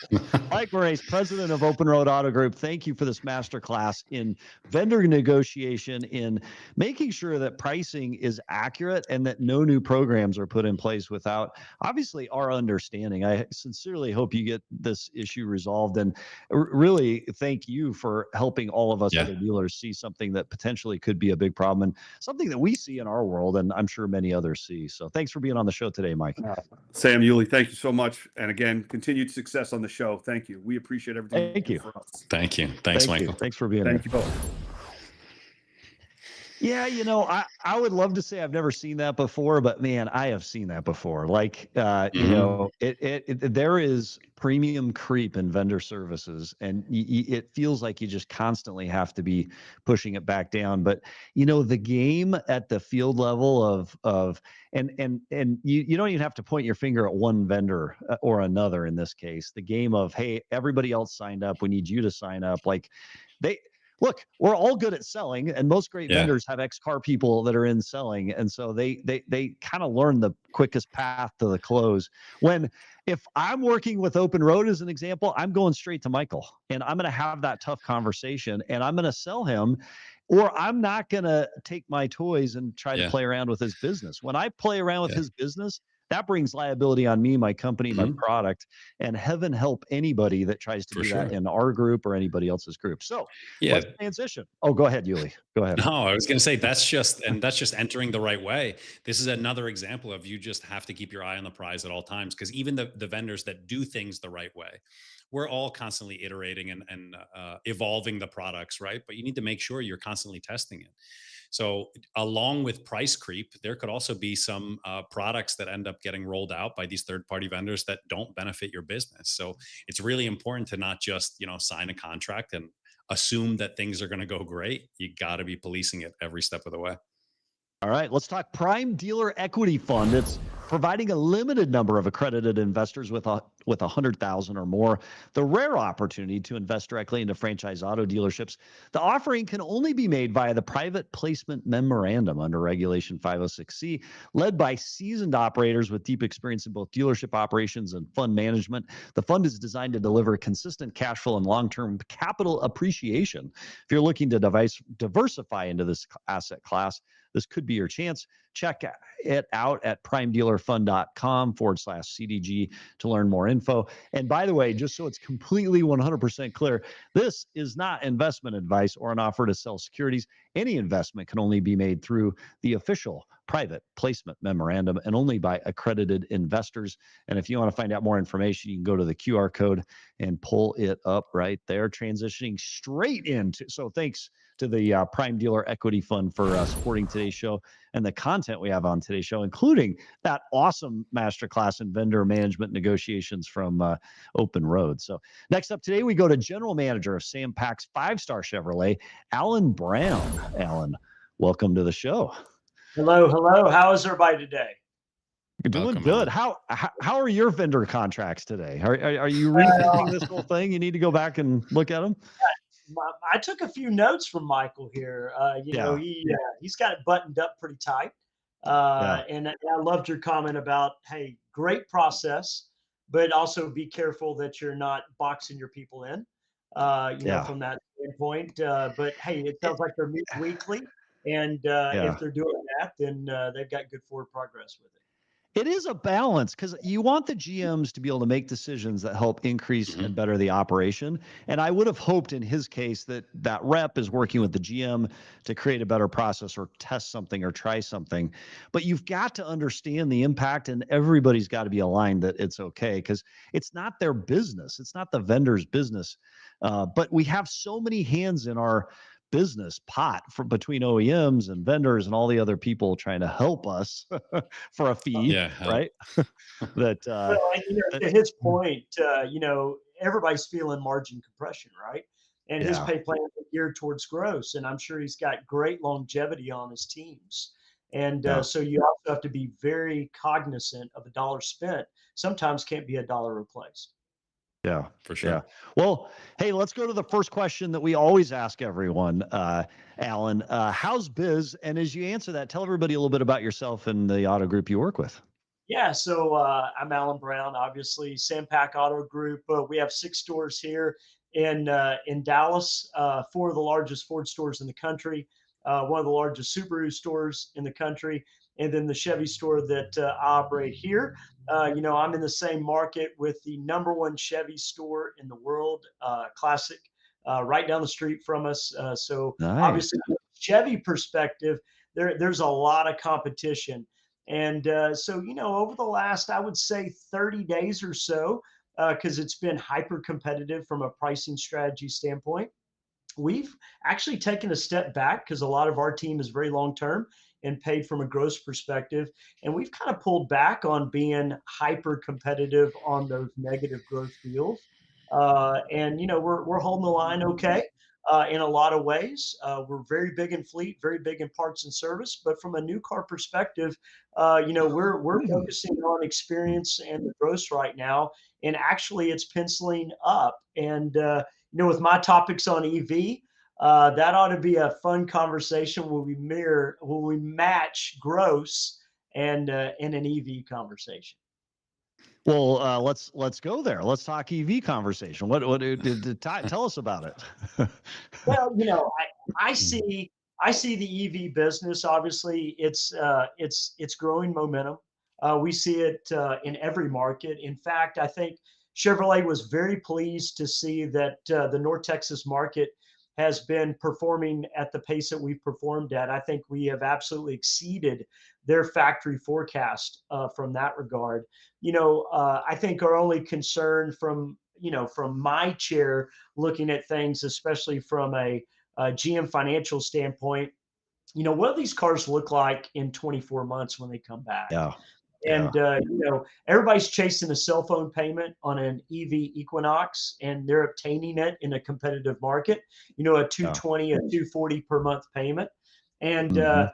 D: Mike Morais, president of Open Road Auto Group, thank you for this masterclass in vendor negotiation, in making sure that pricing is accurate and that no new programs are put in place without obviously our understanding. I sincerely hope you get this issue resolved, and really thank you for helping all of us other dealers see something that potentially could be a big problem and something that we see in our world, and I'm sure many others see. So thanks for being on the show today, Mike.
F: Sam Yulee, thank you so much. And again, continued success on the show. Thank you. We appreciate everything.
D: Thank you.
F: For us.
E: Thank you. Thanks, Michael.
D: Thanks for being
F: here.
D: Thank
F: you both.
D: Yeah, I would love to say I've never seen that before, but man, I have seen that before. Like, there is premium creep in vendor services, and it feels like you just constantly have to be pushing it back down. But the game at the field level and you don't even have to point your finger at one vendor or another in this case. The game of, hey, everybody else signed up, we need you to sign up. Like Look, we're all good at selling, and most great
E: Yeah.
D: vendors have ex-car people that are in selling, and so they kind of learn the quickest path to the close. If I'm working with Open Road as an example, I'm going straight to Michael, and I'm going to have that tough conversation, and I'm going to sell him, or I'm not going to take my toys and try to play around with his business. When I play around with his business, that brings liability on me, my company, my product, and heaven help anybody that tries to do that in our group or anybody else's group. So let's transition. Oh, go ahead, Yuli. Go ahead.
E: No, I was going to say that's just entering the right way. This is another example of you just have to keep your eye on the prize at all times, because even the vendors that do things the right way, we're all constantly iterating and evolving the products, right? But you need to make sure you're constantly testing it. So along with price creep, there could also be some products that end up getting rolled out by these third-party vendors that don't benefit your business. So it's really important to not just, sign a contract and assume that things are going to go great. You got to be policing it every step of the way.
D: All right, let's talk Prime Dealer Equity Fund. It's providing a limited number of accredited investors with 100,000 or more the rare opportunity to invest directly into franchise auto dealerships. The offering can only be made via the private placement memorandum under Regulation 506C, led by seasoned operators with deep experience in both dealership operations and fund management. The fund is designed to deliver consistent cash flow and long-term capital appreciation. If you're looking to diversify into this asset class, this could be your chance. Check it out at primedealerfund.com/CDG to learn more info. And by the way, just so it's completely 100% clear, this is not investment advice or an offer to sell securities. Any investment can only be made through the official private placement memorandum and only by accredited investors. And if you want to find out more information, you can go to the QR code and pull it up right there. Transitioning straight into, so thanks to the Prime Dealer Equity Fund for supporting today's show and the content we have on today's show, including that awesome masterclass in vendor management negotiations from Open Road. So next up today, we go to General Manager of Sam Pack's 5-Star Chevrolet, Alan Brown. Alan, welcome to the show.
G: Hello. How is everybody today?
D: You're doing good. How are your vendor contracts today? Are you rethinking this whole thing? You need to go back and look at them.
G: I took a few notes from Michael here. He's got it buttoned up pretty tight. And I loved your comment about, hey, great process, but also be careful that you're not boxing your people in, from that standpoint. But hey, it sounds like they're meeting weekly. And if they're doing that, then they've got good forward progress with it.
D: It is a balance because you want the GMs to be able to make decisions that help increase and better the operation. And I would have hoped in his case that that rep is working with the GM to create a better process or test something or try something. But you've got to understand the impact, and everybody's got to be aligned that it's okay, because it's not their business. It's not the vendor's business. But we have so many hands in our business pot between OEMs and vendors and all the other people trying to help us for a fee, right?
G: To his point, everybody's feeling margin compression, right? And his pay plan is geared towards gross, and I'm sure he's got great longevity on his teams. And so you also have to be very cognizant of a dollar spent. Sometimes can't be a dollar replaced.
D: Yeah, for sure. Yeah. Well, hey, let's go to the first question that we always ask everyone, Alan. How's biz? And as you answer that, tell everybody a little bit about yourself and the auto group you work with.
G: Yeah, so I'm Alan Brown, obviously, Sam Pack Auto Group. We have 6 stores here in Dallas, 4 of the largest Ford stores in the country, one of the largest Subaru stores in the country, and then the Chevy store that I operate here. I'm in the same market with the #1 Chevy store in the world, Classic, right down the street from us. So obviously, from a Chevy perspective, there's a lot of competition. And over the last, I would say 30 days or so, because it's been hyper competitive from a pricing strategy standpoint, we've actually taken a step back because a lot of our team is very long-term and paid from a gross perspective. And we've kind of pulled back on being hyper competitive on those negative gross deals. We're holding the line okay in a lot of ways. We're very big in fleet, very big in parts and service. But from a new car perspective, we're focusing on experience and the gross right now. And actually, it's penciling up. And with my topics on EV, That ought to be a fun conversation. Will we match gross and in an EV conversation?
D: Well, let's go there. Let's talk EV conversation. Tell us about it.
G: Well, I see the EV business. Obviously, it's growing momentum. We see it in every market. In fact, I think Chevrolet was very pleased to see that the North Texas market has been performing at the pace that we've performed at. I think we have absolutely exceeded their factory forecast from that regard. I think our only concern from my chair looking at things, especially from a GM financial standpoint, what do these cars look like in 24 months when they come back?
D: Yeah.
G: And everybody's chasing a cell phone payment on an EV Equinox, and they're obtaining it in a competitive market. A 220, a 240 per month payment. And so,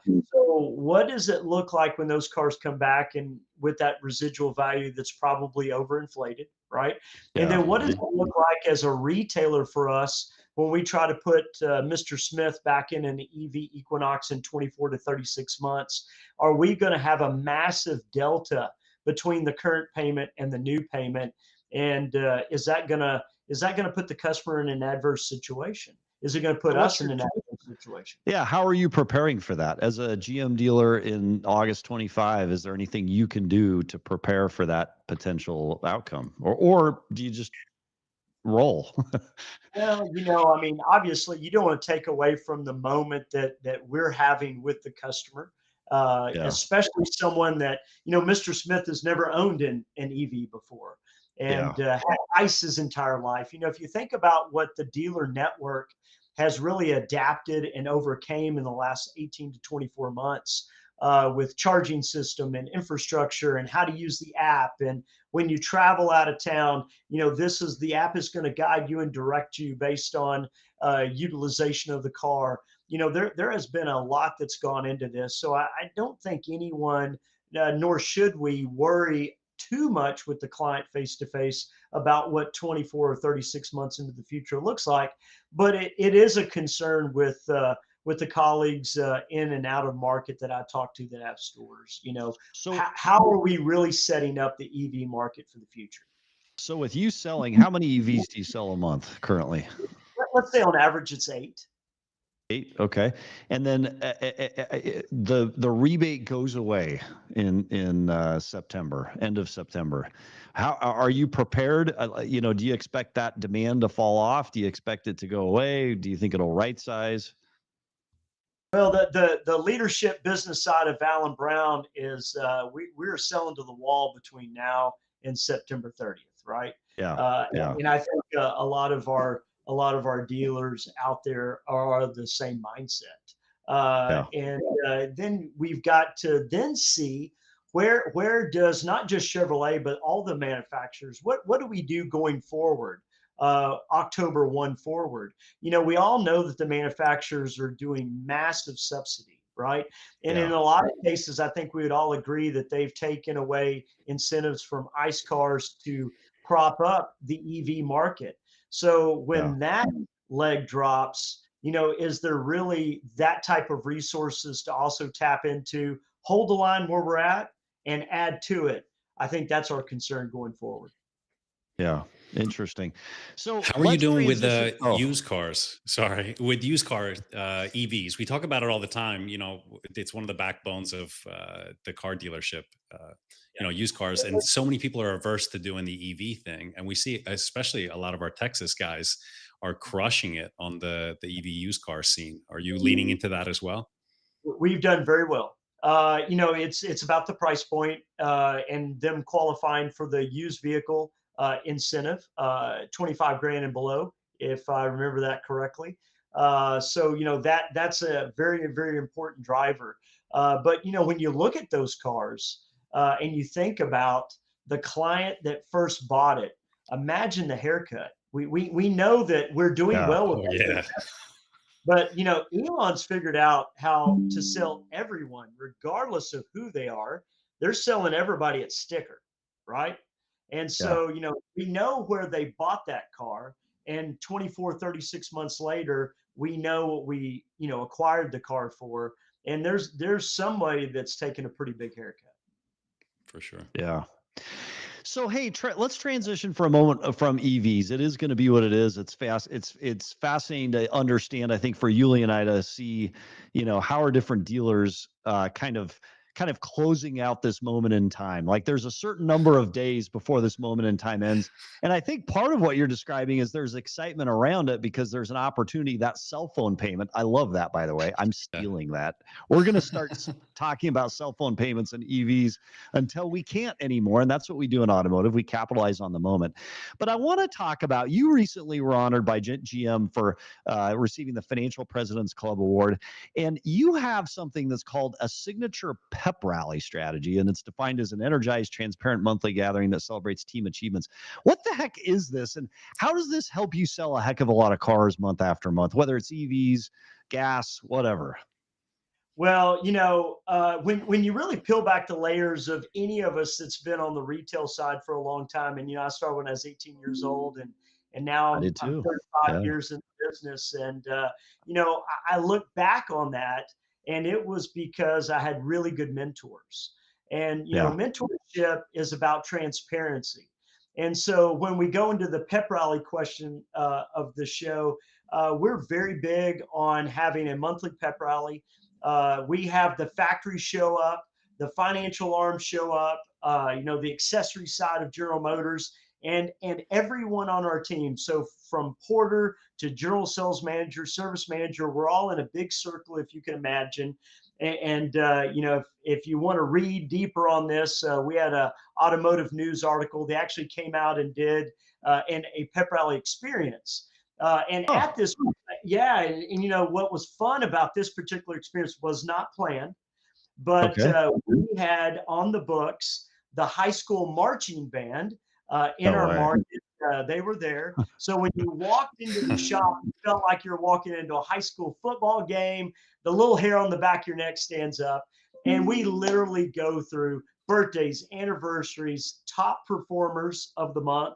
G: what does it look like when those cars come back, and with that residual value that's probably overinflated, right? And then, what does it look like as a retailer for us when we try to put Mr. Smith back in an EV Equinox in 24 to 36 months? Are we going to have a massive delta between the current payment and the new payment? And is that going to put the customer in an adverse situation? Is it going to put us in an adverse situation?
D: Yeah. How are you preparing for that as a GM dealer in August 25? Is there anything you can do to prepare for that potential outcome, or do you just roll?
G: Well, obviously, you don't want to take away from the moment that we're having with the customer, especially someone that Mr. Smith has never owned an EV before, and had ICE his entire life. If you think about what the dealer network has really adapted and overcame in the last 18 to 24 months, with charging system and infrastructure and how to use the app. And when you travel out of town, the app is going to guide you and direct you based on utilization of the car. There has been a lot that's gone into this. So I don't think anyone, nor should we, worry too much with the client face to face about what 24 or 36 months into the future looks like. But it is a concern with the colleagues in and out of market that I talk to that have stores.
D: So
G: how are we really setting up the EV market for the future?
D: So with you selling, how many EVs do you sell a month currently?
G: Let's say on average it's 8.
D: 8. Okay. And then the rebate goes away in September, end of September. How are you prepared? Do you expect that demand to fall off? Do you expect it to go away? Do you think it'll right size?
G: Well, the leadership business side of Allen Brown is we're selling to the wall between now and September 30th, right?
D: Yeah.
G: And I think a lot of our dealers out there are the same mindset. And then we've got to then see where does not just Chevrolet but all the manufacturers, what do we do going forward? October 1 forward. We all know that the manufacturers are doing massive subsidy, right? And in a lot of cases, I think we would all agree that they've taken away incentives from ICE cars to prop up the EV market. So when that leg drops, is there really that type of resources to also tap into, hold the line where we're at and add to it? I think that's our concern going forward.
D: Yeah. Interesting. So
E: how are you doing with used cars? Sorry, with used car EVs. We talk about it all the time. It's one of the backbones of the car dealership. Used cars, and so many people are averse to doing the EV thing. And we see, especially a lot of our Texas guys are crushing it on the EV used car scene. Are you leaning into that as well?
G: We've done very well. It's about the price point and them qualifying for the used vehicle incentive, 25 grand and below, if I remember that correctly. So that's a very, very important driver. But when you look at those cars and you think about the client that first bought it, imagine the haircut. We know that we're doing well with that. But Elon's figured out how to sell everyone, regardless of who they are. They're selling everybody at sticker, right? And so, we know where they bought that car, and 24, 36 months later, We know what we, acquired the car for. And there's somebody that's taken a pretty big haircut.
E: For sure.
D: Yeah. So hey, let's transition for a moment from EVs. It is going to be what it is. It's fast. It's fascinating to understand. I think for Yuli and I to see, how are different dealers kind of closing out this moment in time. Like there's a certain number of days before this moment in time ends. And I think part of what you're describing is there's excitement around it because there's an opportunity, that cell phone payment. I love that, by the way. I'm stealing that. We're going to start talking about cell phone payments and EVs until we can't anymore. And that's what we do in automotive. We capitalize on the moment. But I want to talk about, you recently were honored by GM for receiving the Financial President's Club Award. And you have something that's called a signature pep rally strategy, and it's defined as an energized, transparent monthly gathering that celebrates team achievements. What the heck is this, and how does this help you sell a heck of a lot of cars month after month, whether it's EVs, gas, whatever?
G: Well, when you really peel back the layers of any of us that's been on the retail side for a long time, and I started when I was 18 years old, and now I'm 35 years in the business, and I look back on that, and it was because I had really good mentors, and mentorship is about transparency, and so when we go into the pep rally question of the show, we're very big on having a monthly pep rally. We have the factory show up, the financial arm show up, the accessory side of General Motors, and everyone on our team. So from Porter to general sales manager, service manager, we're all in a big circle, if you can imagine. And if you want to read deeper on this, we had a automotive news article. They actually came out and did in a pep rally experience. At this, what was fun about this particular experience was not planned, but we had on the books the high school marching band in our market. They were there. So when you walked into the shop, you felt like you're walking into a high school football game. The little hair on the back of your neck stands up. And we literally go through birthdays, anniversaries, top performers of the month.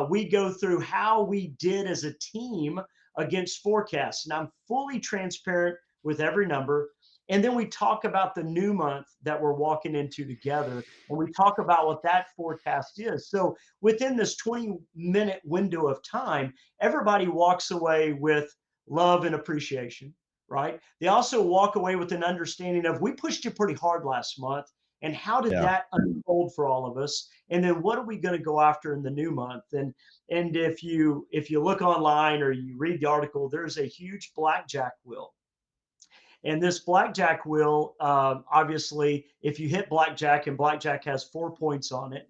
G: We go through how we did as a team against forecasts. And I'm fully transparent with every number. And then we talk about the new month that we're walking into together. And we talk about what that forecast is. So within this 20-minute window of time, everybody walks away with love and appreciation, right? They also walk away with an understanding of, we pushed you pretty hard last month. And how did that unfold for all of us? And then what are we going to go after in the new month? And if you look online or you read the article, there's a huge blackjack wheel. And this blackjack wheel, obviously, if you hit blackjack and blackjack has 4 points on it,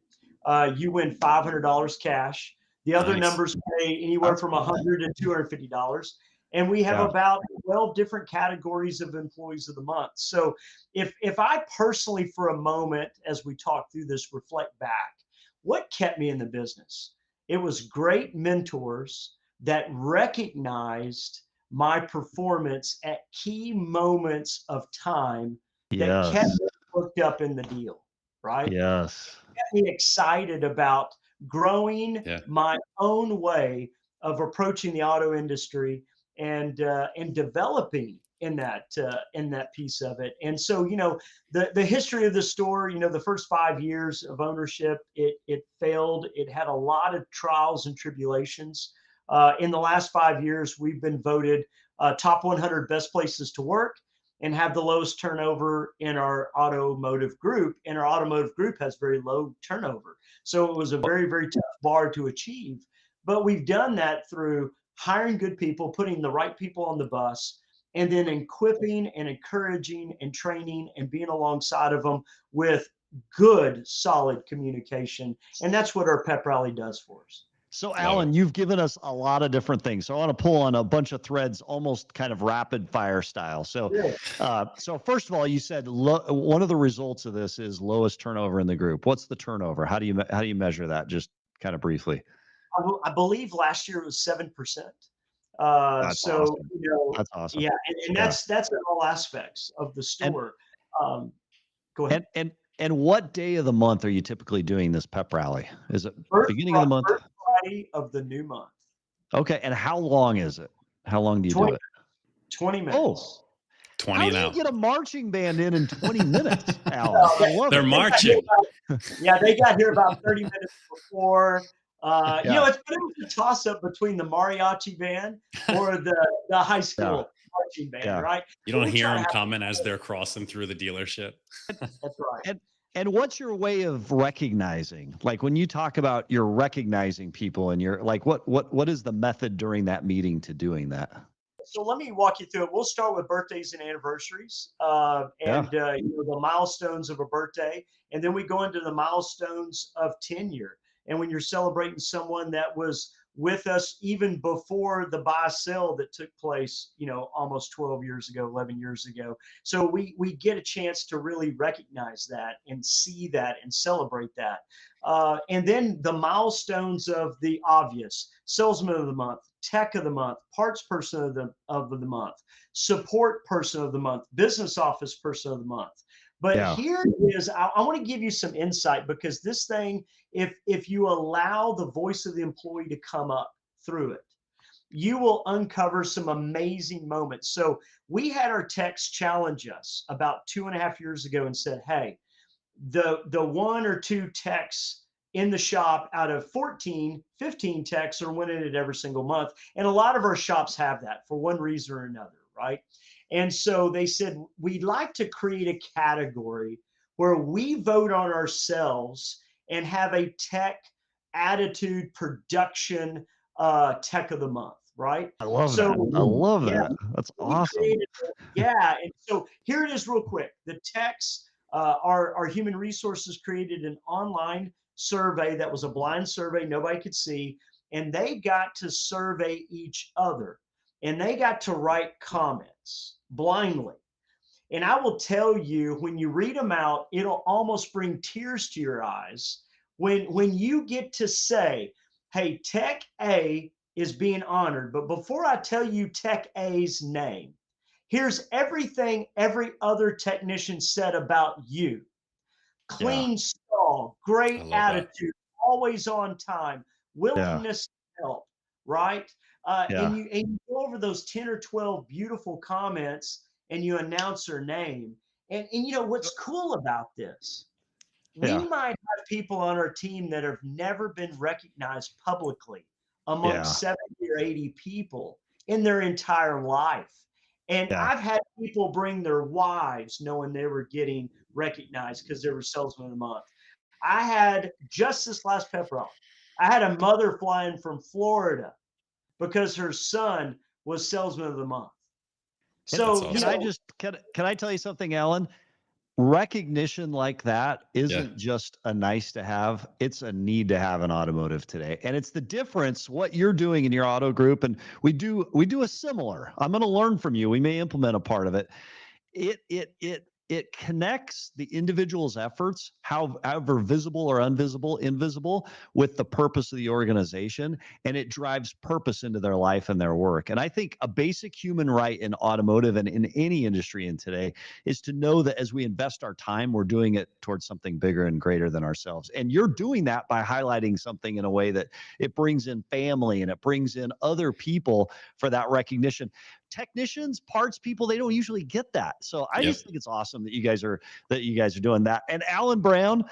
G: you win $500 cash. The other numbers pay anywhere from $100 to $250. And we have about 12 different categories of employees of the month. So if I personally, for a moment, as we talk through this, reflect back, what kept me in the business? It was great mentors that recognized my performance at key moments of time that kept me hooked up in the deal, right?
D: Yes.
G: Kept me excited about growing my own way of approaching the auto industry and developing in that piece of it. And so, the history of the store, the first 5 years of ownership, it failed. It had a lot of trials and tribulations. In the last 5 years, we've been voted top 100 best places to work and have the lowest turnover in our automotive group. And our automotive group has very low turnover. So it was a very, very tough bar to achieve. But we've done that through hiring good people, putting the right people on the bus, and then equipping and encouraging and training and being alongside of them with good, solid communication. And that's what our pep rally does for us.
D: So, Alan, you've given us a lot of different things. So I want to pull on a bunch of threads, almost kind of rapid fire style. So, so first of all, you said one of the results of this is lowest turnover in the group. What's the turnover? How do you measure that? Just kind of briefly.
G: I believe last year it was 7%.
D: That's
G: so
D: awesome. That's awesome.
G: Yeah, and that's in all aspects of the store. Go ahead.
D: And what day of the month are you typically doing this pep rally? Is it beginning of the month?
G: First Friday of the new month.
D: Okay, and how long is it? How long do you
G: 20,
D: do it?
G: 20 minutes.
D: Oh,
E: 20
D: how
E: an
D: do you
E: hour.
D: get a marching band in 20 minutes, Alan? I love
E: They're
D: it.
E: marching.
G: Yeah, they got here about 30 minutes before. You know,
D: Yeah.
G: it was a toss-up between the mariachi band or the high school marching band,
D: Yeah.
G: right?
E: You
G: So
E: don't
G: we
E: hear
G: try to
E: them
G: have-
E: coming as they're crossing through the dealership.
G: That's right.
D: And what's your way of recognizing? Like when you talk about you're recognizing people and you're like, what is the method during that meeting to doing that?
G: So let me walk you through it. We'll start with birthdays and anniversaries, and the milestones of a birthday, and then we go into the milestones of tenure. And when you're celebrating someone that was with us even before the buy sell that took place, almost 12 years ago, 11 years ago. So we get a chance to really recognize that and see that and celebrate that. And then the milestones of the obvious: salesman of the month, tech of the month, parts person of the month, support person of the month, business office person of the month. But here is, I want to give you some insight, because this thing, if you allow the voice of the employee to come up through it, you will uncover some amazing moments. So we had our techs challenge us about 2.5 years ago and said, hey, the 1 or 2 techs in the shop out of 14, 15 techs are winning it every single month. And a lot of our shops have that for one reason or another, right? And so they said, we'd like to create a category where we vote on ourselves and have a tech attitude production tech of the month, right?
D: I love that. I love that. That's awesome.
G: And so here it is real quick. The techs, our human resources created an online survey that was a blind survey, nobody could see, and they got to survey each other, and they got to write comments blindly. And I will tell you, when you read them out, it'll almost bring tears to your eyes when you get to say, hey, Tech A is being honored. But before I tell you Tech A's name, here's everything every other technician said about you. Clean stall, great attitude, always on time, willingness to help, right? And you go over those 10 or 12 beautiful comments and you announce her name. And what's cool about this, we might have people on our team that have never been recognized publicly amongst 70 or 80 people in their entire life. And I've had people bring their wives knowing they were getting recognized because they were salesman of the month. I had, just this last pep rally, I had a mother flying from Florida because her son was salesman of the month. So,
E: awesome.
D: Can I tell you something, Alan? Recognition like that isn't just a nice to have, it's a need to have in automotive today. And it's the difference what you're doing in your auto group. And we do a similar. I'm going to learn from you. We may implement a part of it. It connects the individual's efforts, however visible or invisible, with the purpose of the organization, and it drives purpose into their life and their work. And I think a basic human right in automotive and in any industry in today is to know that as we invest our time, we're doing it towards something bigger and greater than ourselves. And you're doing that by highlighting something in a way that it brings in family and it brings in other people for that recognition. Technicians, parts people, they don't usually get that. So I just think it's awesome that you guys are doing that. And Alan Brown,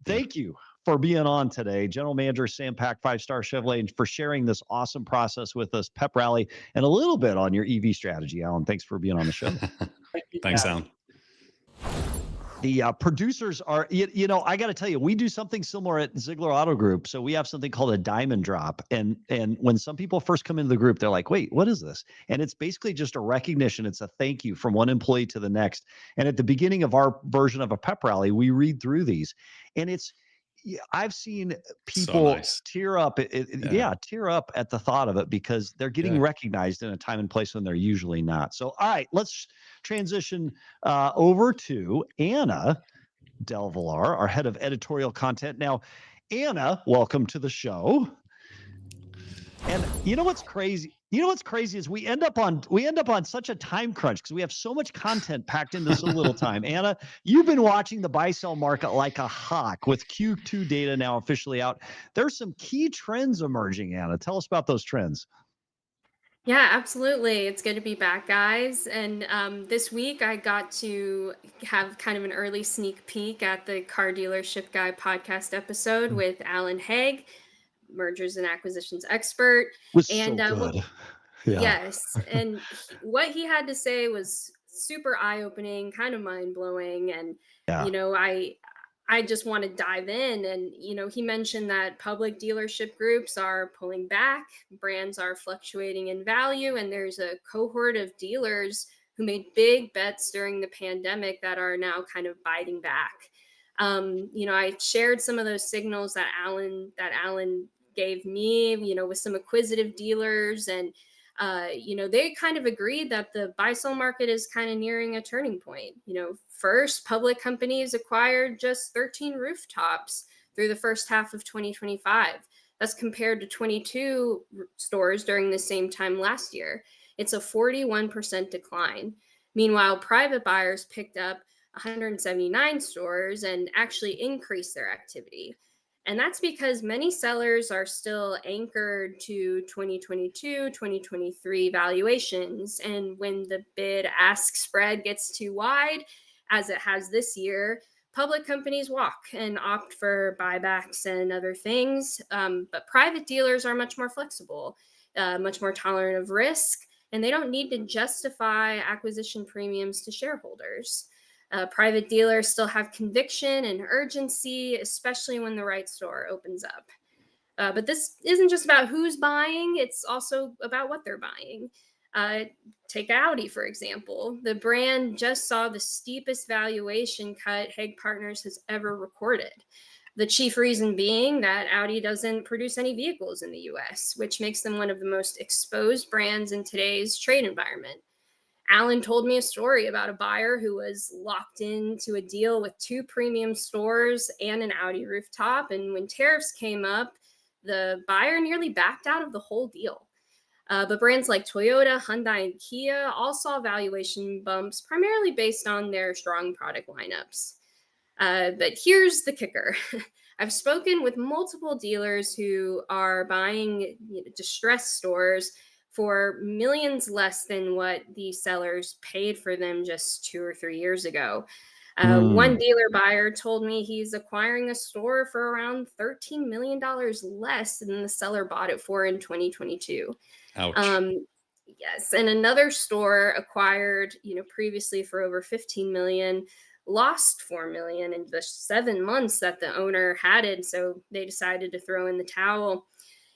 D: thank you for being on today. General Manager, Sam Pack, 5-Star Chevrolet, and for sharing this awesome process with us, pep rally, and a little bit on your EV strategy. Alan, thanks for being on the show.
E: Thanks, Alan.
D: The producers are, I got to tell you, we do something similar at Ziegler Auto Group. So we have something called a diamond drop. And when some people first come into the group, they're like, wait, what is this? And it's basically just a recognition. It's a thank you from one employee to the next. And at the beginning of our version of a pep rally, we read through these. And I've seen people tear up. Tear up at the thought of it because they're getting recognized in a time and place when they're usually not. So, all right, let's transition over to Anna Del Villar, our head of editorial content. Now, Anna, welcome to the show. And you know what's crazy? Is we end up on such a time crunch because we have so much content packed into so little time. Anna, you've been watching the buy-sell market like a hawk with Q2 data now officially out. There's some key trends emerging, Anna. Tell us about those trends.
H: Yeah, absolutely. It's good to be back, guys. And this week I got to have kind of an early sneak peek at the Car Dealership Guy podcast episode with Alan Haig, mergers and acquisitions expert.
D: Was so
H: And
D: good. Yeah.
H: yes, and what he had to say was super eye-opening, kind of mind-blowing, and
D: Yeah.
H: you know, I just want to dive in. And he mentioned that public dealership groups are pulling back, brands are fluctuating in value, and there's a cohort of dealers who made big bets during the pandemic that are now kind of biting back. I shared some of those signals that Alan gave me, with some acquisitive dealers, and they kind of agreed that the buy sell market is kind of nearing a turning point. First, public companies acquired just 13 rooftops through the first half of 2025. That's compared to 22 stores during the same time last year. It's a 41% decline. Meanwhile, private buyers picked up 179 stores and actually increased their activity. And that's because many sellers are still anchored to 2022, 2023 valuations. And when the bid ask spread gets too wide, as it has this year, public companies walk and opt for buybacks and other things. But private dealers are much more flexible, much more tolerant of risk, and they don't need to justify acquisition premiums to shareholders. Private dealers still have conviction and urgency, especially when the right store opens up. But this isn't just about who's buying, it's also about what they're buying. Take Audi, for example. The brand just saw the steepest valuation cut Hague Partners has ever recorded. The chief reason being that Audi doesn't produce any vehicles in the US, which makes them one of the most exposed brands in today's trade environment. Alan told me a story about a buyer who was locked into a deal with 2 premium stores and an Audi rooftop. And when tariffs came up, the buyer nearly backed out of the whole deal. But brands like Toyota, Hyundai, and Kia all saw valuation bumps primarily based on their strong product lineups. But here's the kicker. I've spoken with multiple dealers who are buying distressed stores for millions less than what the sellers paid for them just 2 or 3 years ago. One dealer buyer told me he's acquiring a store for around $13 million less than the seller bought it for in 2022.
E: Ouch.
H: Yes, and another store acquired, previously for over 15 million, lost 4 million in the 7 months that the owner had it, so they decided to throw in the towel.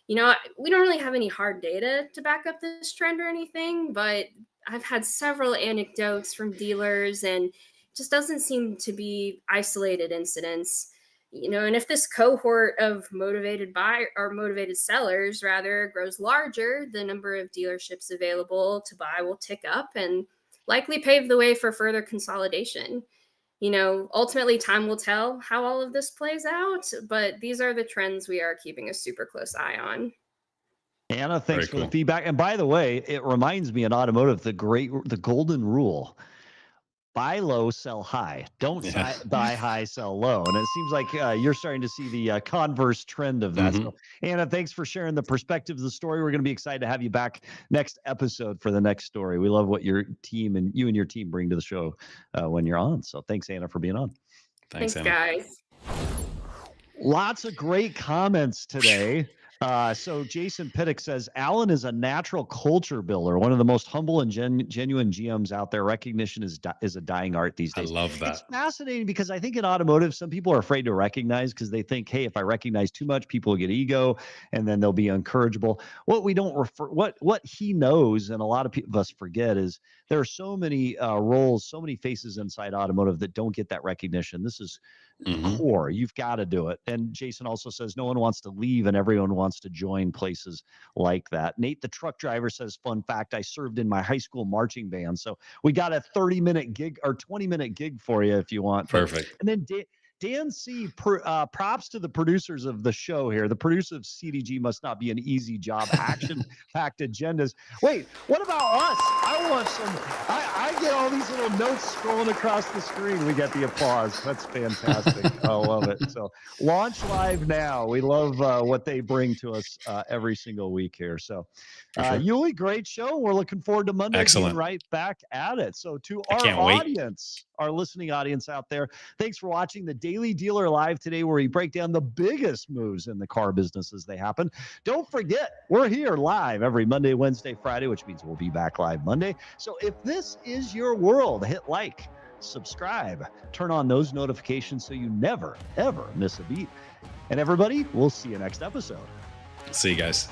H: We don't really have any hard data to back up this trend or anything, but I've had several anecdotes from dealers, and it just doesn't seem to be isolated incidents. And if this cohort of motivated sellers rather grows larger, the number of dealerships available to buy will tick up and likely pave the way for further consolidation. Ultimately, time will tell how all of this plays out, but these are the trends we are keeping a super close eye on.
D: Anna, thanks
E: Very
D: for the
E: cool.
D: feedback. And by the way, it reminds me in automotive, the golden rule: buy low, sell high. Don't
E: Yeah.
D: buy high, sell low. And it seems like you're starting to see the converse trend of that.
E: Mhm.
D: So, Anna, thanks for sharing the perspective of the story. We're going to be excited to have you back next episode for the next story. We love what your team and your team bring to the show when you're on. So thanks, Anna, for being on.
E: Thanks, Anna.
H: Guys.
D: Lots of great comments today. So Jason Pittick says, Alan is a natural culture builder, one of the most humble and genuine GMs out there. Recognition is a dying art these days.
E: I love that.
D: It's fascinating because I think in automotive, some people are afraid to recognize because they think, hey, if I recognize too much, people will get ego and then they'll be uncourageable. What we don't what he knows, and a lot of us forget, is there are so many roles, so many faces inside automotive that don't get that recognition. This is core. You've got to do it. And Jason also says no one wants to leave and everyone wants to join places like that. Nate, the truck driver, says, fun fact, I served in my high school marching band. So we got a 30-minute gig or 20-minute gig for you if you want.
E: Perfect.
D: And then Dan C, props to the producers of the show here. The producers of CDG must not be an easy job. Action-packed agendas. Wait, what about us? I want some. I get all these little notes scrolling across the screen. We get the applause. That's fantastic. I love it. So launch live now. We love what they bring to us every single week here. So, Yuli, great show. We're looking forward to Monday being right back at it. So to our audience, our listening audience out there, thanks for watching the Daily Dealer Live today, where we break down the biggest moves in the car business as they happen. Don't forget, we're here live every Monday, Wednesday, Friday, which means we'll be back live Monday. So if this is your world, hit like, subscribe, turn on those notifications so you never, ever miss a beat. And everybody, we'll see you next episode.
E: See you guys.